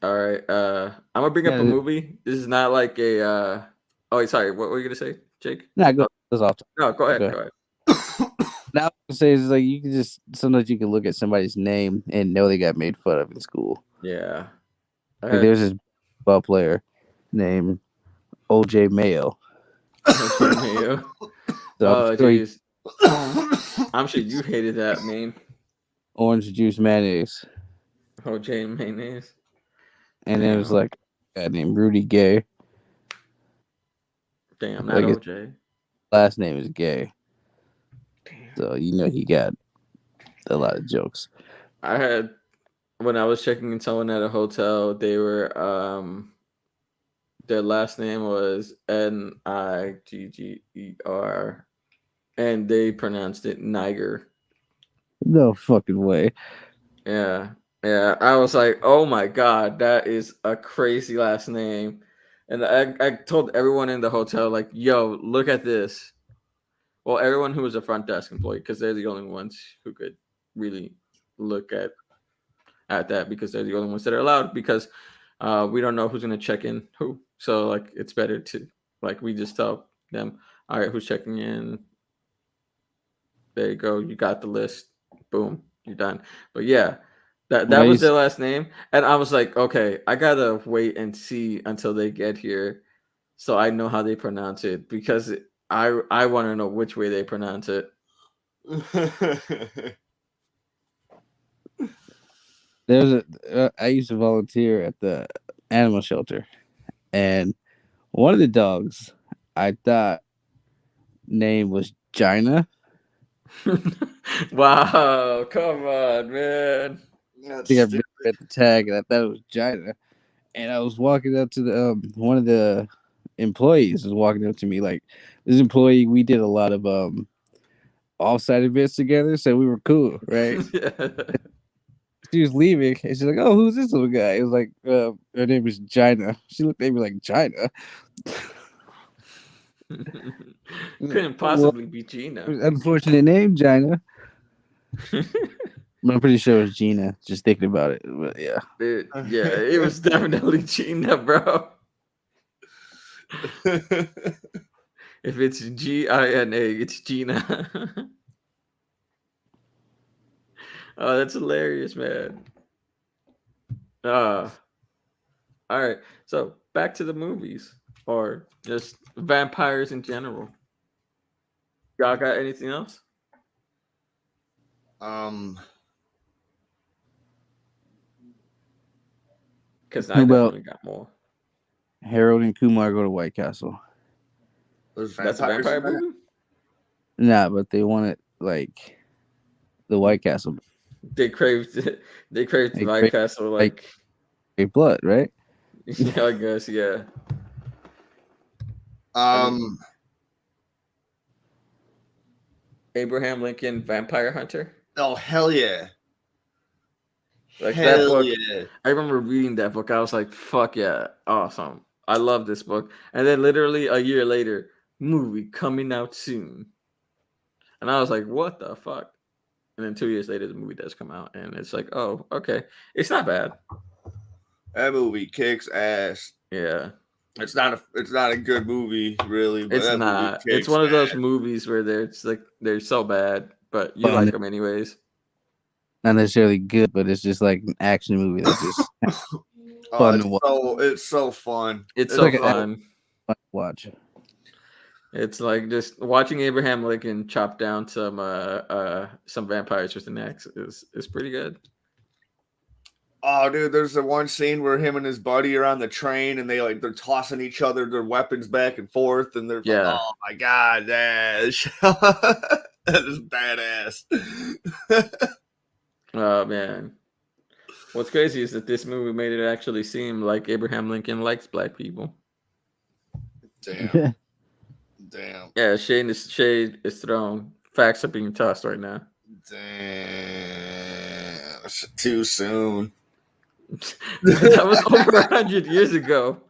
All right. I'm gonna bring up a Yeah, movie. This is not like a. Oh, wait, sorry. What were you gonna say, Jake? nah, go. That's off. No, go ahead. Okay. Go ahead. Now, I was gonna say is like you can just sometimes you can look at somebody's name and know they got made fun of in school. Yeah. I Like had there's this ball player named OJ Mayo. OJ Mayo. So I'm Oh, sure he jeez. I'm sure you hated that name, orange juice mayonnaise. OJ mayonnaise. And then it was Damn. like a guy named Rudy Gay. Damn, not Like his OJ. last name is Gay. Damn. So he got a lot of jokes. I had when I was checking in someone at a hotel. They were their last name was Nigger, and they pronounced it Niger. No fucking way. Yeah, yeah. I was like, oh my god, that is a crazy last name. And I told everyone in the hotel, like, yo, look at this. Well, everyone who was a front desk employee, because they're the only ones who could really look at that because they're the only ones that are allowed because we don't know who's gonna check in who. So like it's better to like we just tell them, all right, who's checking in? There you go, you got the list. Boom, you're done. But yeah, that I was their used last name. And I was like, okay, I gotta wait and see until they get here so I know how they pronounce it because I want to know which way they pronounce it. I used to volunteer at the animal shelter, and one of the dogs I thought name was Gina. Wow, come on, man. I That's think I stupid. read the tag and I thought it was Gina. And I was walking up to the one of the employees was walking up to me like this employee. We did a lot of offsite events together, so we were cool, right? She was leaving, and she's like, "Oh, who's this little guy?" It was like, her name is Gina. She looked at me like Gina. Couldn't Well, possibly be Gina. unfortunate name, Gina. But I'm pretty sure it was Gina. Just thinking about it, but yeah. Yeah, it was definitely Gina, bro. If it's Gina, it's Gina. Oh, that's hilarious, man. Uh, all right. So back to the movies or just vampires in general. Y'all got anything else? Because I Who about definitely got more. Harold and Kumar go to White Castle? There's That's a vampires vampire in that? movie? Nah, but they want it like the White Castle. They craved they craved They White crave Castle like like blood, right? yeah, I guess, yeah. I mean, Abraham Lincoln Vampire Hunter. Oh hell yeah. Like that Hell book, yeah. I remember reading that book. I was like, fuck yeah, awesome. I love this book. And then literally a year later, movie coming out soon. And I was like, what the fuck? And then 2 years later, the movie does come out, and it's like, oh, okay, it's not bad. That movie kicks ass. Yeah, It's not a good movie, really, but it's that movie not. It's kicks one of those ass. movies where they're so bad, but you like them anyways. Not necessarily good, but it's just like an action movie that's just Oh, fun to watch. it's so fun. It's It's so like an fun. Fun to watch. It's like just watching Abraham Lincoln chop down some vampires with an axe is pretty good. Oh, dude, there's the one scene where him and his buddy are on the train and they're tossing each other their weapons back and forth, and they're like, Yeah. oh my god, that is badass. Oh man. What's crazy is that this movie made it actually seem like Abraham Lincoln likes black people. Damn. Damn. Yeah, shade is thrown. Facts are being tossed right now. Damn. Too soon. That was over 100 years ago.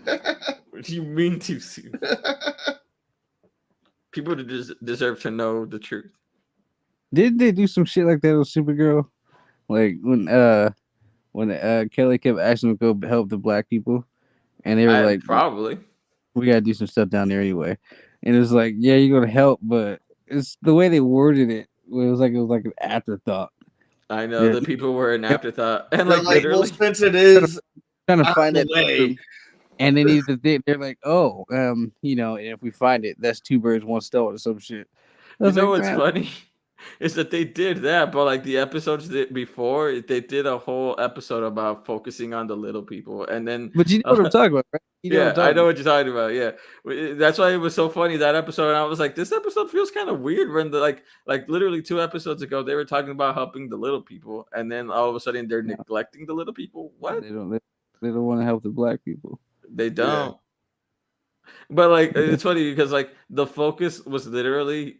What do you mean too soon? People deserve to know the truth. Didn't they do some shit like that with Supergirl? Like when Kelly kept asking them to go help the black people, and they were like, Probably. "We gotta do some stuff down there anyway." And it was like, "Yeah, you're gonna help," but it's the way they worded it. It was like an afterthought. I know the people were an afterthought, and They're like well, literally since it is trying to find the that way. and they needed to think. They're like, "Oh, if we find it, that's two birds, one stone, or some shit." I You was know like, what's "Man, funny is that they did that, but like the episodes before, they did a whole episode about focusing on the little people, and then but you know what I'm talking about, right? You know what I'm yeah, I talking know about." what you're talking about. Yeah, that's why it was so funny that episode. And I was like, this episode feels kind of weird when like literally 2 episodes ago they were talking about helping the little people, and then all of a sudden they're neglecting the little people. What? They don't want to help the black people. They don't. Yeah. But like it's funny because like the focus was literally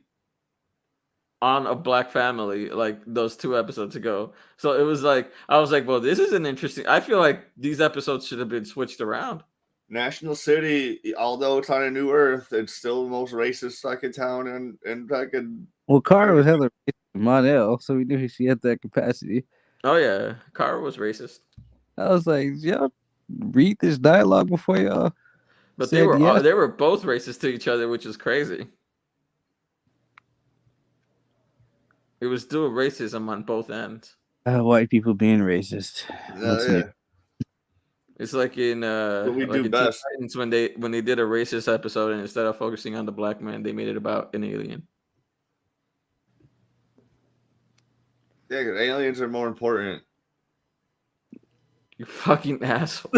on a black family like those 2 episodes ago. So it was like I was like, well, this is an interesting. I feel like these episodes should have been switched around. National City, although it's on a new Earth, it's still the most racist fucking town and fucking. Well, Kara was hella racist to Monel, so we knew she had that capacity. Oh yeah, Kara was racist. I was like, y'all read this dialogue before y'all. But they were both racist to each other, which is crazy. It was dual racism on both ends. White people being racist. Yeah. It's like in we like do in best Titans when they did a racist episode, and instead of focusing on the black man, they made it about an alien. Yeah, because aliens are more important. You fucking asshole.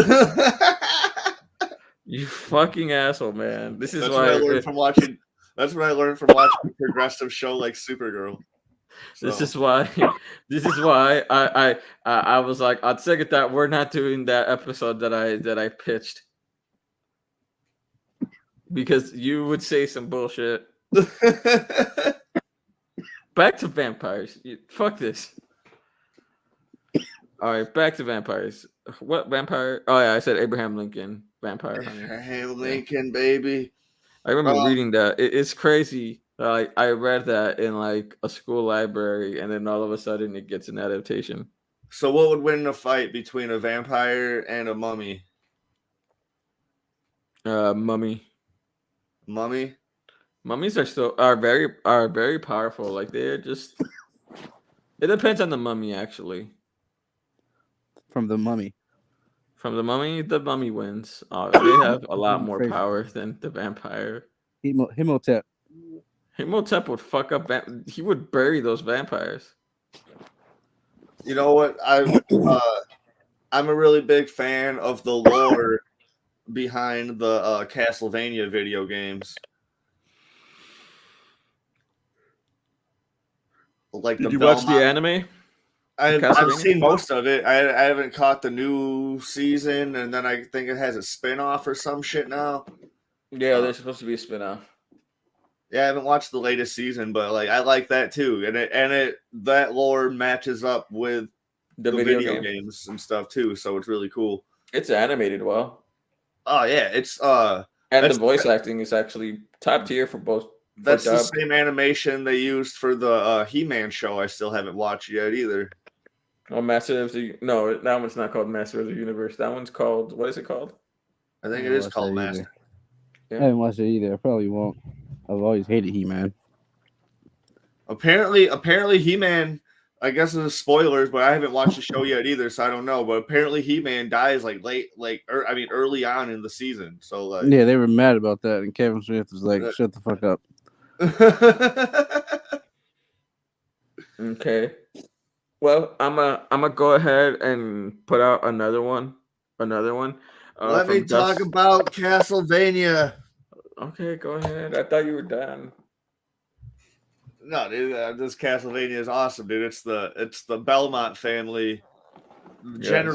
You fucking asshole, man. This is why I learned from watching. That's what I learned from watching a progressive show like Supergirl. So. This is why I was like, I'd second that we're not doing that episode that I pitched. Because you would say some bullshit. Back to vampires. Fuck this. All right, back to vampires. What vampire? Oh yeah, I said Abraham Lincoln vampire hunter. Abraham Lincoln, baby. I remember reading that. It's crazy. I read that in like a school library, and then all of a sudden it gets an adaptation. So, what would win a fight between a vampire and a mummy? Mummy. Mummy? Mummies are very powerful. Like they're just. It depends on the mummy, actually. From the Mummy. From the mummy wins. They have a lot My more favorite. power than the vampire. Himotep. Himotep would fuck up. He would bury those vampires. You know what? I'm a really big fan of the lore behind the Castlevania video games. Like Did the you watch the Belmont. anime? I've Castlevania? seen most of it. I haven't caught the new season, and then I think it has a spin-off or some shit now. Yeah, there's supposed to be a spin-off. Yeah, I haven't watched the latest season, but like I like that too. And that lore matches up with The the video game. games and stuff too, so it's really cool. It's animated well. Oh yeah, it's And that's- the voice acting is actually top tier for both. that's the dub. same animation they used for the He-Man show. I still haven't watched yet either. Oh, Master of the No, that one's not called Master of the Universe. That one's called, what is it called? I think I it is watched called that Master. either. Yeah. I haven't watched it either. I probably won't. I've always hated He-Man. Apparently He-Man, I guess it's spoilers, but I haven't watched the show yet either, so I don't know. But apparently He-Man dies like early on in the season. So like, Yeah, they were mad about that, and Kevin Smith was like, "Shut the fuck up." Okay. Well, I'm a go ahead and put out another one. Let me from talk Dust. about Castlevania. Okay, go ahead. I thought you were done. No, dude, this Castlevania is awesome, dude. It's the Belmont family, Yes.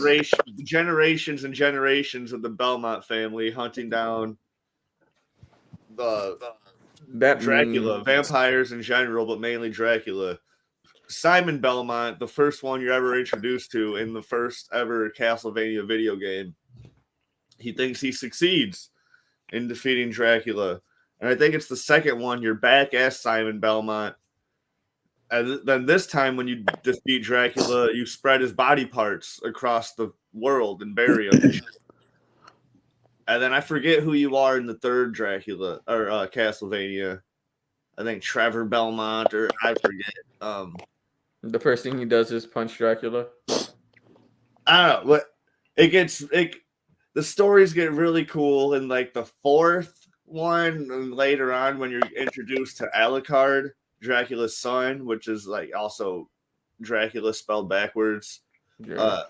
generations and generations of the Belmont family hunting down the That Dracula, vampires in general, but mainly Dracula. Simon Belmont, the first one you're ever introduced to in the first ever Castlevania video game. He thinks he succeeds in defeating Dracula. And I think it's the second one, you're back as Simon Belmont. And then this time when you defeat Dracula, you spread his body parts across the world and bury him. And then I forget who you are in the third Dracula or Castlevania. I think Trevor Belmont, or I forget. The first thing he does is punch Dracula. I don't know. What the stories get really cool in like the fourth one, and later on when you're introduced to Alucard, Dracula's son, which is like also Dracula spelled backwards. Yeah.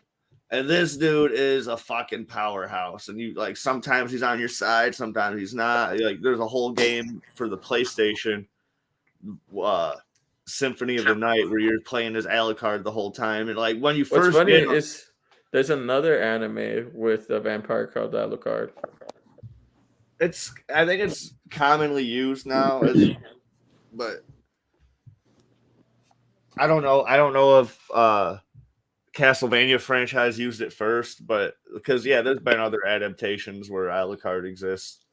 And this dude is a fucking powerhouse. And you like sometimes he's on your side, sometimes he's not. Like there's a whole game for the PlayStation, Symphony of the Night, where you're playing as Alucard the whole time. And like when you What's first funny get is there's another anime with a vampire called Alucard. I think it's commonly used now, but I don't know. I don't know if Castlevania franchise used it first, but because there's been other adaptations where Alucard exists.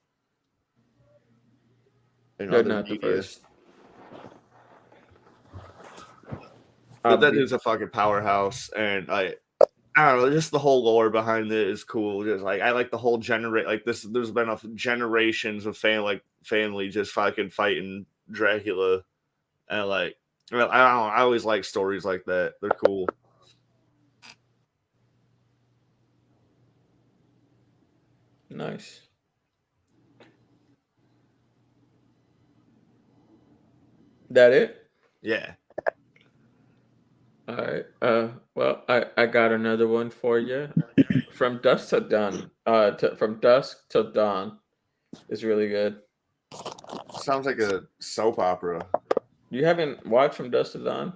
They're not the first. But that is a fucking powerhouse, and I don't know, just the whole lore behind it is cool. Just like I like the whole this. There's been generations of family just fucking fighting Dracula, and like I don't know, I always like stories like that. They're cool. Nice. That it? Yeah. All right. Well, I got another one for you. From Dusk to Dawn. From Dusk to Dawn is really good. Sounds like a soap opera. You haven't watched From Dusk to Dawn?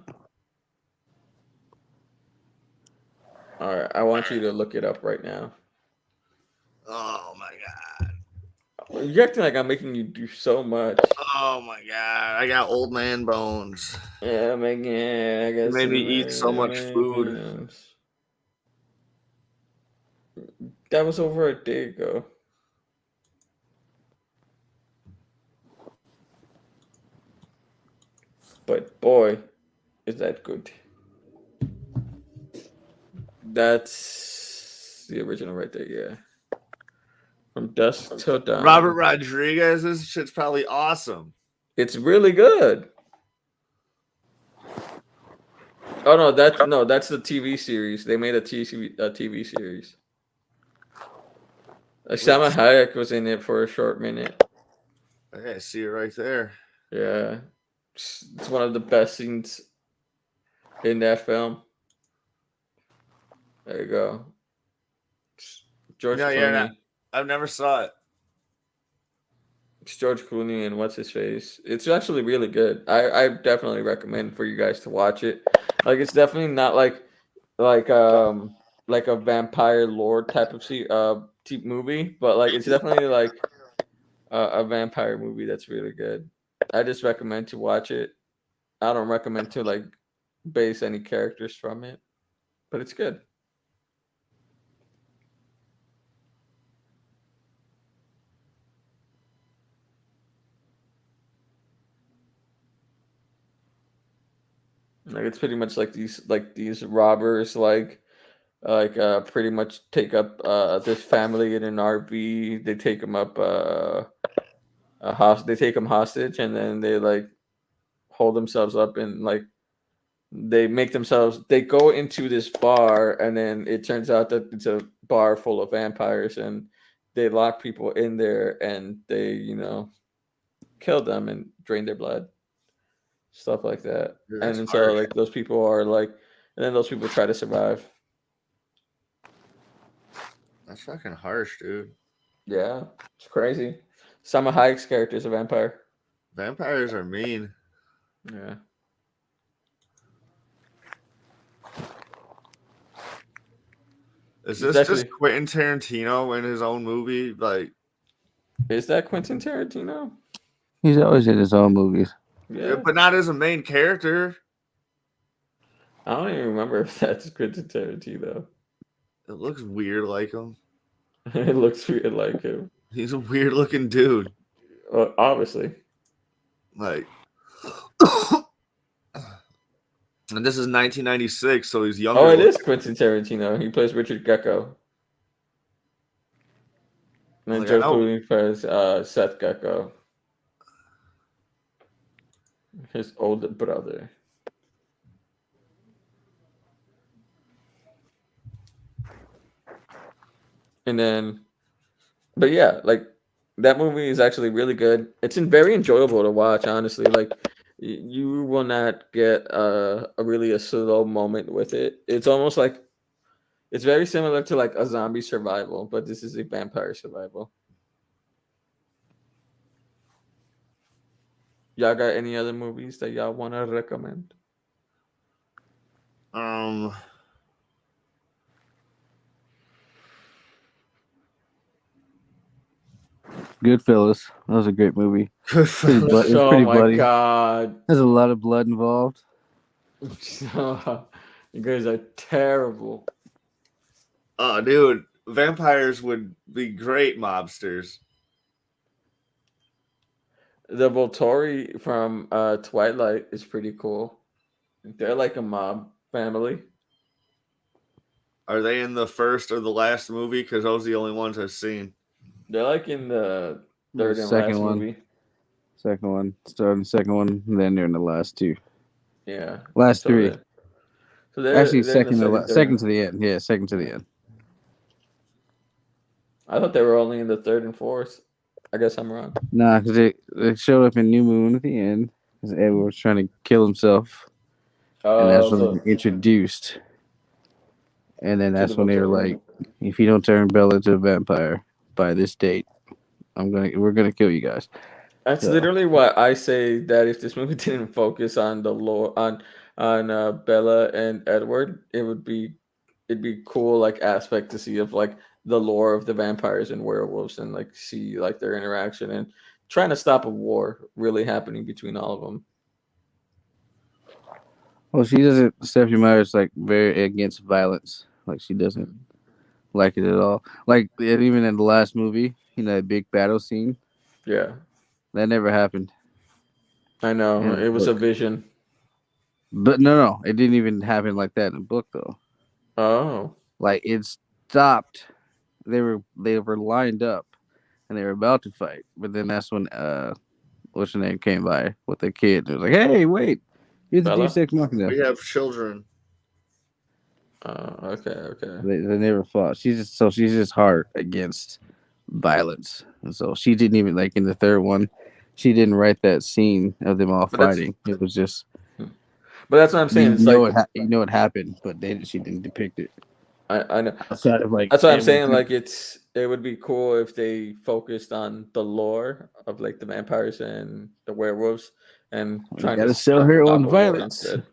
All right. I want you to look it up right now. Oh my god. You're acting like I'm making you do so much. Oh my god. I got old man bones. Yeah, man. I guess Made me eat so much food. That was over a day ago. But boy, is that good. That's the original right there, yeah. From Dusk Till Dawn. Robert Rodriguez, this shit's probably awesome. It's really good. Oh that's the TV series. They made a TV series. Salma Hayek was in it for a short minute. I see it right there. Yeah, it's one of the best scenes in that film. There you go. George No, Clooney. I've never saw it. It's George Clooney and what's his face. It's actually really good. I definitely recommend for you guys to watch it. Like it's definitely not like like a vampire lore type of movie, but like it's definitely like a vampire movie that's really good. I just recommend to watch it. I don't recommend to like base any characters from it, but it's good. Like it's pretty much like these robbers pretty much take up this family in an RV. They take them up they take them hostage, and then they like hold themselves up, and like they go into this bar, and then it turns out that it's a bar full of vampires, and they lock people in there, and they kill them and drain their blood, stuff like that. Dude, And that's then so harsh. like those people are like, and then those people try to survive. That's fucking harsh, dude. Yeah, it's crazy. Salma Hayek's character is a vampire. Vampires are mean. Yeah. Is It's this just actually Quentin Tarantino in his own movie? Like, is that Quentin Tarantino? He's always in his own movies. Yeah. but not as a main character. I don't even remember if that's Quentin Tarantino. It looks weird like him. It looks weird like him. He's a weird looking dude. Obviously. Like, and this is 1996, so he's younger. Oh, it is Quentin Tarantino. He plays Richard Gecko. And then Like, Joe Clooney plays Seth Gecko, his older brother. And then, but yeah, like that movie is actually really good. It's very enjoyable to watch, honestly. Like you will not get a really a slow moment with it. It's almost like it's very similar to like a zombie survival, but this is a vampire survival. Y'all got any other movies that y'all want to recommend? Goodfellas. That was a great movie. It's pretty Oh my bloody. god. There's a lot of blood involved. You guys are terrible. Oh, dude, vampires would be great mobsters. The Volturi from Twilight is pretty cool. They're like a mob family. Are they in the first or the last movie? Because those are the only ones I've seen. They're like in the third and Second last one. movie. Second one. Starting the second one, and then they're in the last two. Yeah. Last So three. they're Actually, in the second to the end. Yeah, second to the end. I thought they were only in the third and fourth. I guess I'm wrong. Nah, because they showed up in New Moon at the end. Because Edward was trying to kill himself. And that's when they introduced. And then that's when they were like, if you don't turn Bella into a vampire by this date, we're gonna kill you guys. That's literally why I say that if this movie didn't focus on the lore on Bella and Edward, it'd be cool like aspect to see of like the lore of the vampires and werewolves, and like see like their interaction and trying to stop a war really happening between all of them. Well, she doesn't. Stephanie Meyer's like very against violence. Like she doesn't like it at all. Like even in the last movie, that big battle scene. Yeah, that never happened. I know it was a vision, but no, it didn't even happen like that in the book though. Oh, like it stopped. They were lined up, and they were about to fight, but then that's when what's her name came by with the kid. It was like, hey, wait, you're the Bella? Deus Ex Machina. We have children. Okay. They never fought. She's just hard against violence, and so she didn't even like in the third one. She didn't write that scene of them all But that's- fighting. It was just. But that's what I'm saying. It's you know what happened, but she didn't depict it. I know. Outside of like That's what I'm saying. Like it would be cool if they focused on the lore of like the vampires and the werewolves and trying gotta to show her stop own a war violence. instead.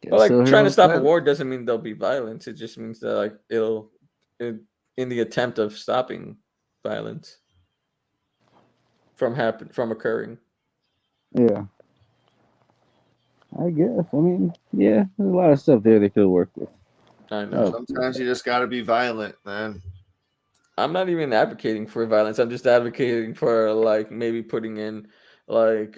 Gotta But show like her trying to own stop a violence. war doesn't mean there'll be violence. It just means that like in the attempt of stopping violence from occurring. Yeah, I guess. I mean, yeah, there's a lot of stuff there they could work with. I know. Sometimes you just got to be violent, man. I'm not even advocating for violence. I'm just advocating for like maybe putting in like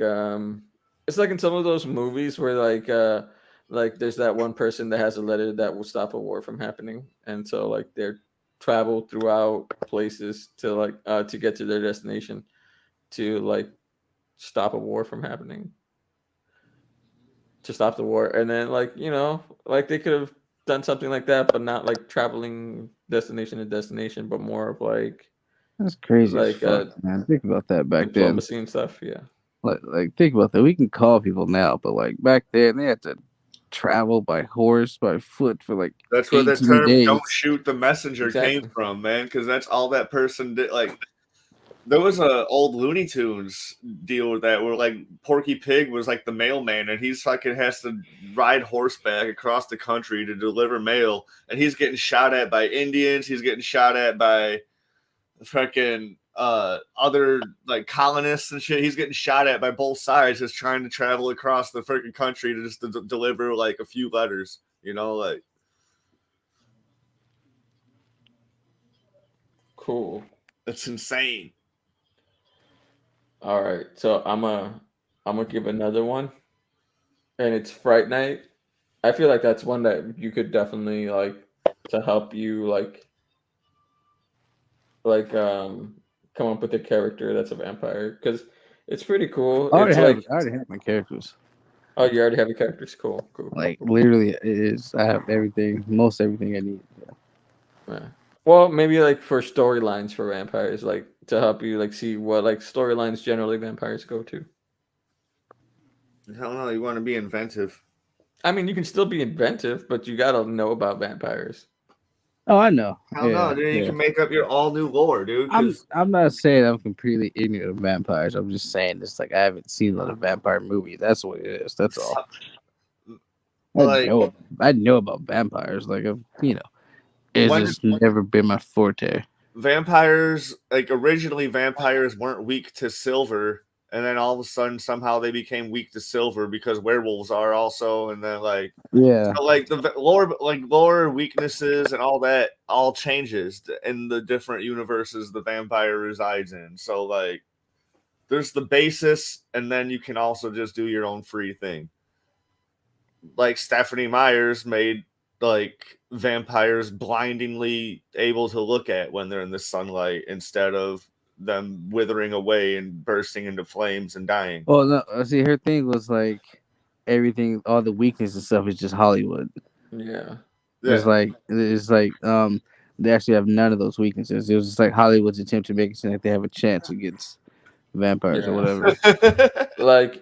it's like in some of those movies where like there's that one person that has a letter that will stop a war from happening, and so like they're travel throughout places to like to get to their destination to like stop a war from happening, to stop the war. And then like like they could have done something like that, but not like traveling destination to destination, but more of like That's crazy as like fuck, man. Think about that back then. diplomacy and stuff. Yeah, Like think about that. We can call people now, but like back then they had to travel by horse, by foot for like That's where the 18 term days. "don't shoot the messenger" Exactly. came from, man. Because that's all that person did. Like, there was a old Looney Tunes deal with that, where like Porky Pig was like the mailman, and he's fucking has to ride horseback across the country to deliver mail, and he's getting shot at by Indians. He's getting shot at by fucking other like colonists and shit. He's getting shot at by both sides, just trying to travel across the freaking country to just deliver like a few letters. Like. Cool. That's insane. All right, so I'm gonna give another one, and it's Fright Night. I feel like that's one that you could definitely like to help you like come up with a character that's a vampire, because it's pretty cool. I It's already like have my characters. oh, you already have your characters. Cool. Like literally, it is. I have everything, most everything I need. Yeah. Well, maybe like for storylines for vampires, like to help you like see what like storylines generally vampires go to. Hell no, you want to be inventive. I mean, you can still be inventive, but you gotta know about vampires. Oh, I know. Hell no, dude. You can make up your all new lore, dude. I'm not saying I'm completely ignorant of vampires. I'm just saying it's like I haven't seen a lot of vampire movies. That's what it is. That's all. I know about vampires. Like it's just never been my forte. Vampires, like originally, vampires weren't weak to silver, and then all of a sudden, somehow they became weak to silver because werewolves are also, and then like so, like the lore weaknesses and all that all changes in the different universes the vampire resides in. So like, there's the basis, and then you can also just do your own free thing. Like Stephanie Meyer's made like vampires blindingly able to look at when they're in the sunlight instead of them withering away and bursting into flames and dying. Well, no, see, her thing was like everything, all the weakness and stuff is just Hollywood. Yeah. It's like they actually have none of those weaknesses. It was just like Hollywood's attempt to make it seem like they have a chance against vampires or whatever. Like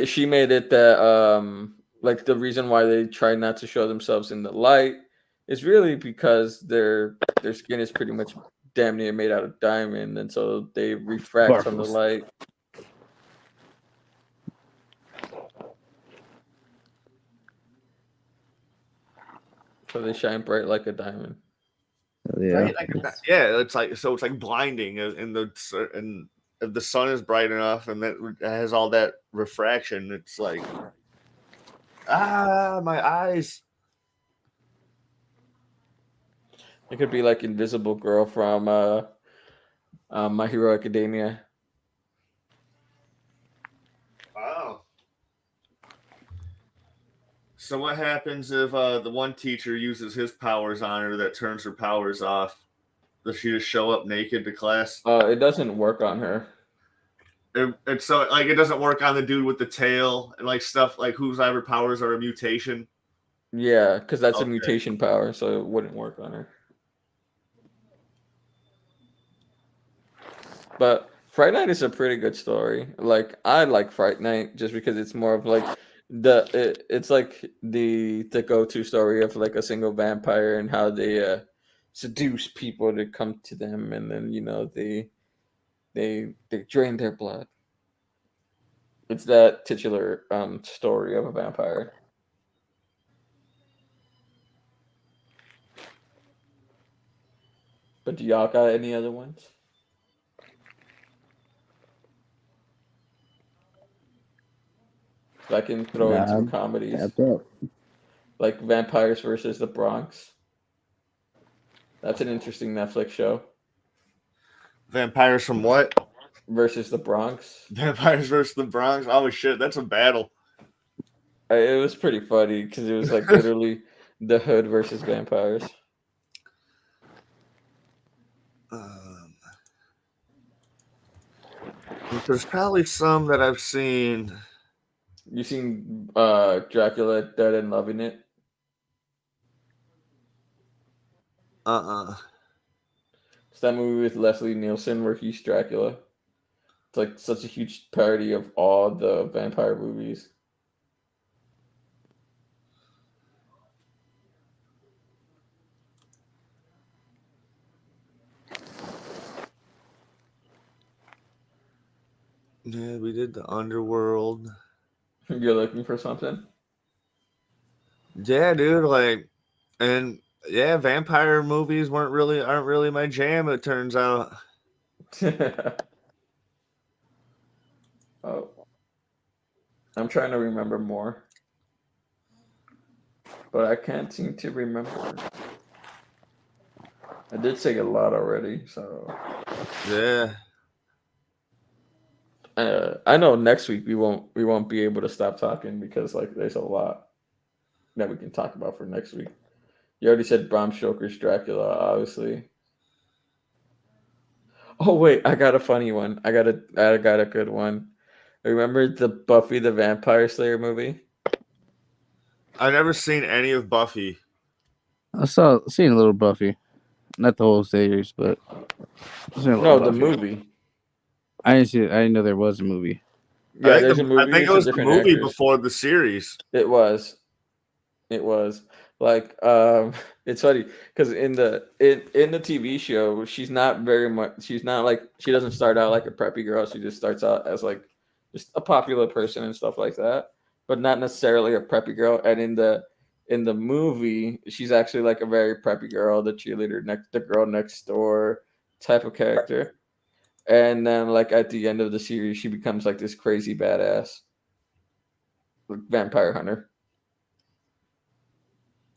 she made it that like the reason why they try not to show themselves in the light is really because their skin is pretty much damn near made out of diamond, and so they refract from the light. So they shine bright like a diamond. Yeah, it's like blinding, and if the sun is bright enough and that has all that refraction, it's like my eyes. It could be like Invisible Girl from My Hero Academia. Wow. So what happens if the one teacher uses his powers on her that turns her powers off? Does she just show up naked to class? It doesn't work on her. It's so like it doesn't work on the dude with the tail and like stuff like whose ever powers are a mutation. Yeah, because that's a Okay. mutation power, so it wouldn't work on her. But Fright Night is a pretty good story. Like I like Fright Night just because it's more of like it's like the go-to story of like a single vampire and how they seduce people to come to them, and then they drain their blood. It's that titular story of a vampire. But do y'all got any other ones? I can throw in Nah, some I'm comedies tapped out. like Vampires versus the Bronx. That's an interesting Netflix show. Vampires from what? Versus the Bronx. Vampires versus the Bronx. Oh shit, that's a battle. It was pretty funny because it was like literally the hood versus vampires. There's probably some that I've seen. You seen Dracula Dead and Loving It? It's that movie with Leslie Nielsen where he's Dracula. It's like such a huge parody of all the vampire movies. Yeah, we did the Underworld. You're looking for something? Yeah, dude, like, and yeah, vampire movies aren't really my jam. It turns out. Oh, I'm trying to remember more, but I can't seem to remember. I did say a lot already, so Yeah. I know next week we won't be able to stop talking because like there's a lot that we can talk about for next week. You already said Bram Stoker's Dracula, obviously. Oh wait, I got a funny one. I got a good one. Remember the Buffy the Vampire Slayer movie? I've never seen any of Buffy. I seen a little Buffy, not the whole series, but I seen a little No, the Buffy. movie. I didn't see it. I didn't know there was a movie. Yeah, there's a I movie. think it It's a was the different movie actors. before the series. It was. It was like it's funny because in the TV show she's not very much she's not like she doesn't start out like a preppy girl. She just starts out as like just a popular person and stuff like that, but not necessarily a preppy girl. And in the movie, she's actually like a very preppy girl, the cheerleader the girl next door type of character. And then like at the end of the series, she becomes like this crazy badass like, vampire hunter.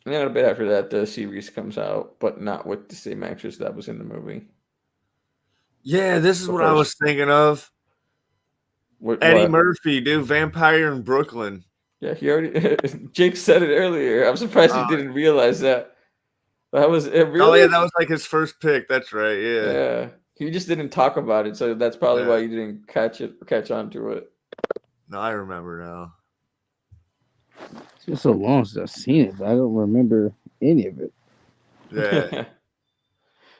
And then a bit after that, the series comes out, but not with the same actress that was in the movie. Yeah, this is The what I was first, thinking of. Eddie what? Murphy, dude, Vampire in Brooklyn. Yeah, he already. Jake said it earlier. I'm surprised you Uh, didn't realize that. That was it. oh yeah, Really? that was like his first pick. That's right. Yeah. Yeah. He just didn't talk about it, so that's probably Yeah. why you didn't catch on to it. No, I remember now. It's been so long since I've seen it, but I don't remember any of it. Yeah.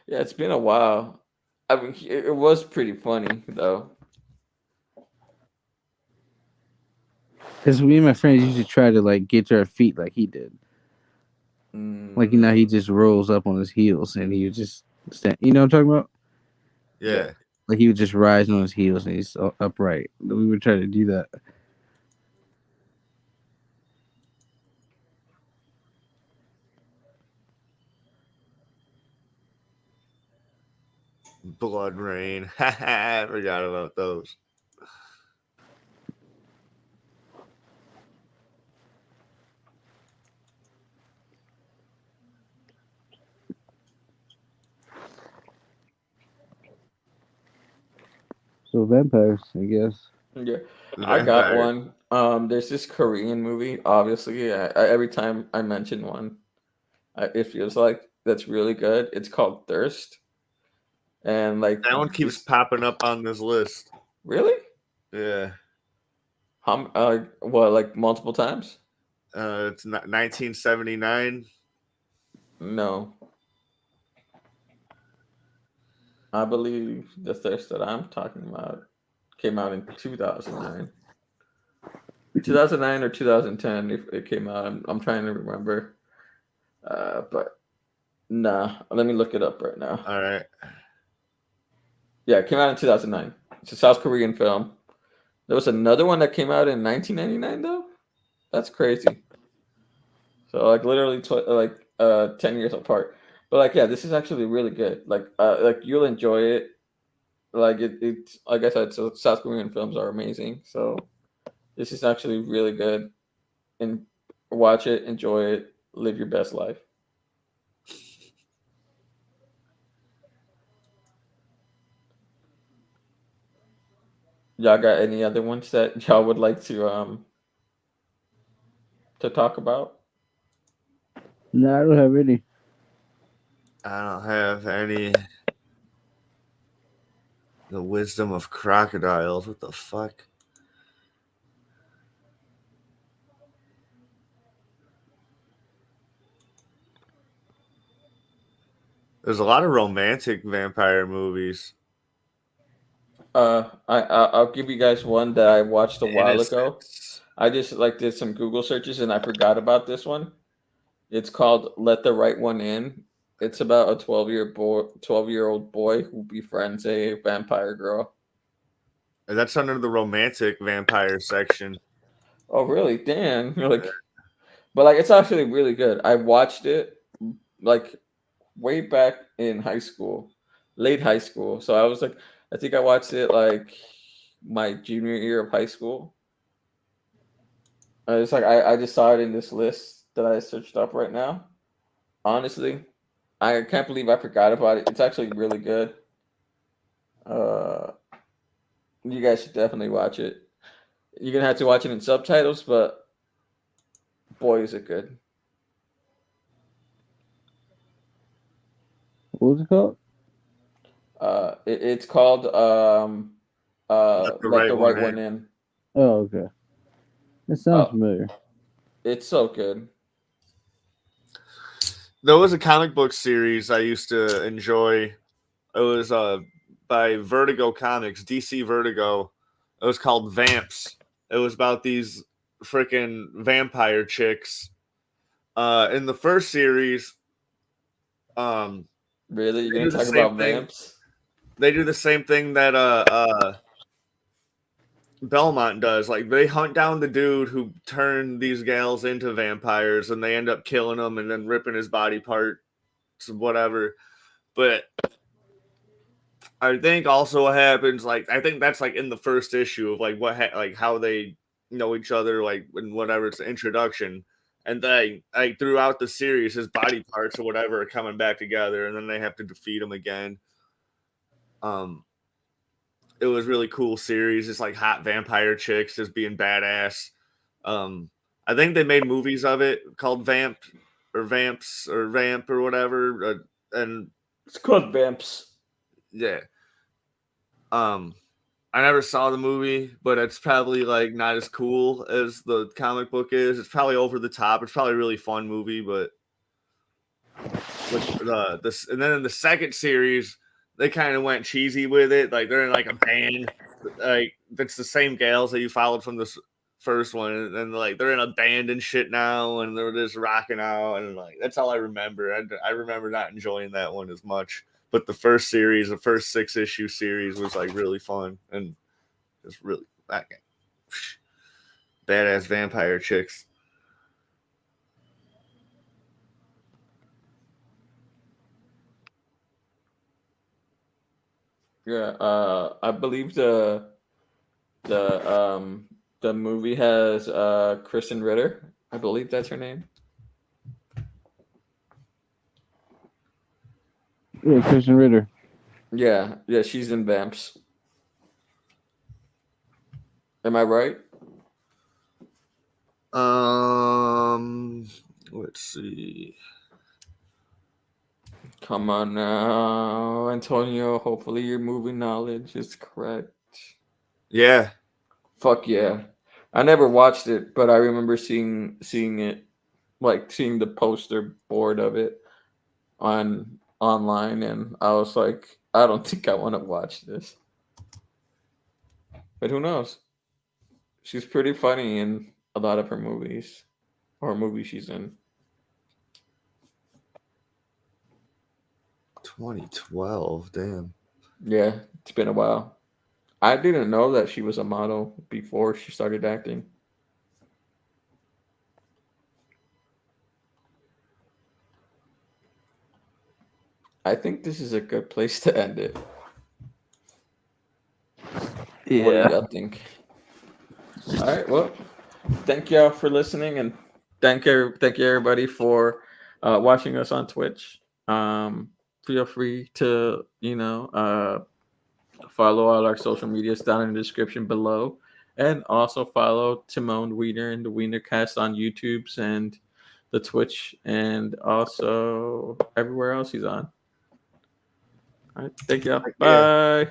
Yeah, it's been a while. I mean, it was pretty funny though. Because me and my friends used to try to like get to our feet like he did. Like he just rolls up on his heels and he would just stand. You know what I'm talking about? Yeah. Like he would just rise on his heels and he's upright. We would try to do that. Blood Rain. I forgot about those. So vampires, I guess. Yeah, The I got Vampire. one. There's this Korean movie. Obviously, every time I mention one, it feels like that's really good. It's called Thirst, and like That one keeps this. popping up on this list. Really? Yeah. What, like multiple times? It's 1979. No. I believe the thirst that I'm talking about came out in 2009. 2009 or 2010 if it came out. I'm trying to remember. But nah, let me look it up right now. All right. Yeah, it came out in 2009. It's a South Korean film. There was another one that came out in 1999 though. That's crazy. So like literally 10 years apart. But like yeah, this is actually really good. Like you'll enjoy it. Like it's like I said, so South Korean films are amazing. So this is actually really good. And watch it, enjoy it, live your best life. Y'all got any other ones that y'all would like to talk about? No, I don't have any. I don't have any. The wisdom of crocodiles. What the fuck? There's a lot of romantic vampire movies. I'll give you guys one that I watched a while ago. Innocence. I just like did some Google searches and I forgot about this one. It's called "Let the Right One In." It's about a 12-year-old boy who befriends a vampire girl. That's under the romantic vampire section. Oh, really? Damn. You're like, but like, it's actually really good. I watched it like way back in high school, late high school. So I was like, I think I watched it like my junior year of high school. It's like I just saw it in this list that I searched up right now. Honestly, I can't believe I forgot about it. It's actually really good. Uh, you guys should definitely watch it. You're gonna have to watch it in subtitles, but boy, is it good. What was it called? It's called The Let right the one Right in. One In. Oh, okay. It sounds Uh, familiar. it's so good. There was a comic book series I used to enjoy. It was by Vertigo Comics, DC Vertigo. It was called Vamps. It was about these freaking vampire chicks. In the first series, um, Really, you're they gonna do the talk same about thing. vamps? They do the same thing that Belmont does. Like they hunt down the dude who turned these gals into vampires, and they end up killing him and then ripping his body parts, whatever. But I think also what happens, like I think that's like in the first issue of like like how they know each other, like and whatever. It's the introduction, and then like throughout the series, his body parts or whatever are coming back together, and then they have to defeat him again. Um, it was really cool series. It's like hot vampire chicks just being badass. I think they made movies of it called Vamp or Vamps or Vamp or whatever. And It's called vamps. yeah, um, I never saw the movie, but it's probably like not as cool as the comic book is. It's probably over the top. It's probably a really fun movie, but with this, and then in the second series, they kind of went cheesy with it. Like they're in like a band, like that's the same gals that you followed from this first one, and like they're in a band and shit now, and they're just rocking out, and like that's all I remember. I remember not enjoying that one as much, but the first series, the first 6-issue series, was like really fun and just really badass vampire chicks. Yeah. I believe the the movie has Kristen Ritter. I believe that's her name. Yeah, Christian Ritter. Yeah, yeah, she's in vamps. Am I right? Let's see. Come on now, Antonio. Hopefully, your movie knowledge is correct. Yeah. Fuck yeah. I never watched it, but I remember seeing it, like seeing the poster board of it online, and I was like, I don't think I want to watch this. But who knows? She's pretty funny in a lot of her movies or movies she's in. 2012, damn. Yeah, it's been a while. I didn't know that she was a model before she started acting. I think this is a good place to end it. What do y'all think? All right, well, thank y'all for listening, and thank you everybody for watching us on Twitch. Feel free to follow all our social medias down in the description below, and also follow Timon Wiener and the Wienercast on YouTube's and the Twitch, and also everywhere else he's on. All right, thank y'all. Bye.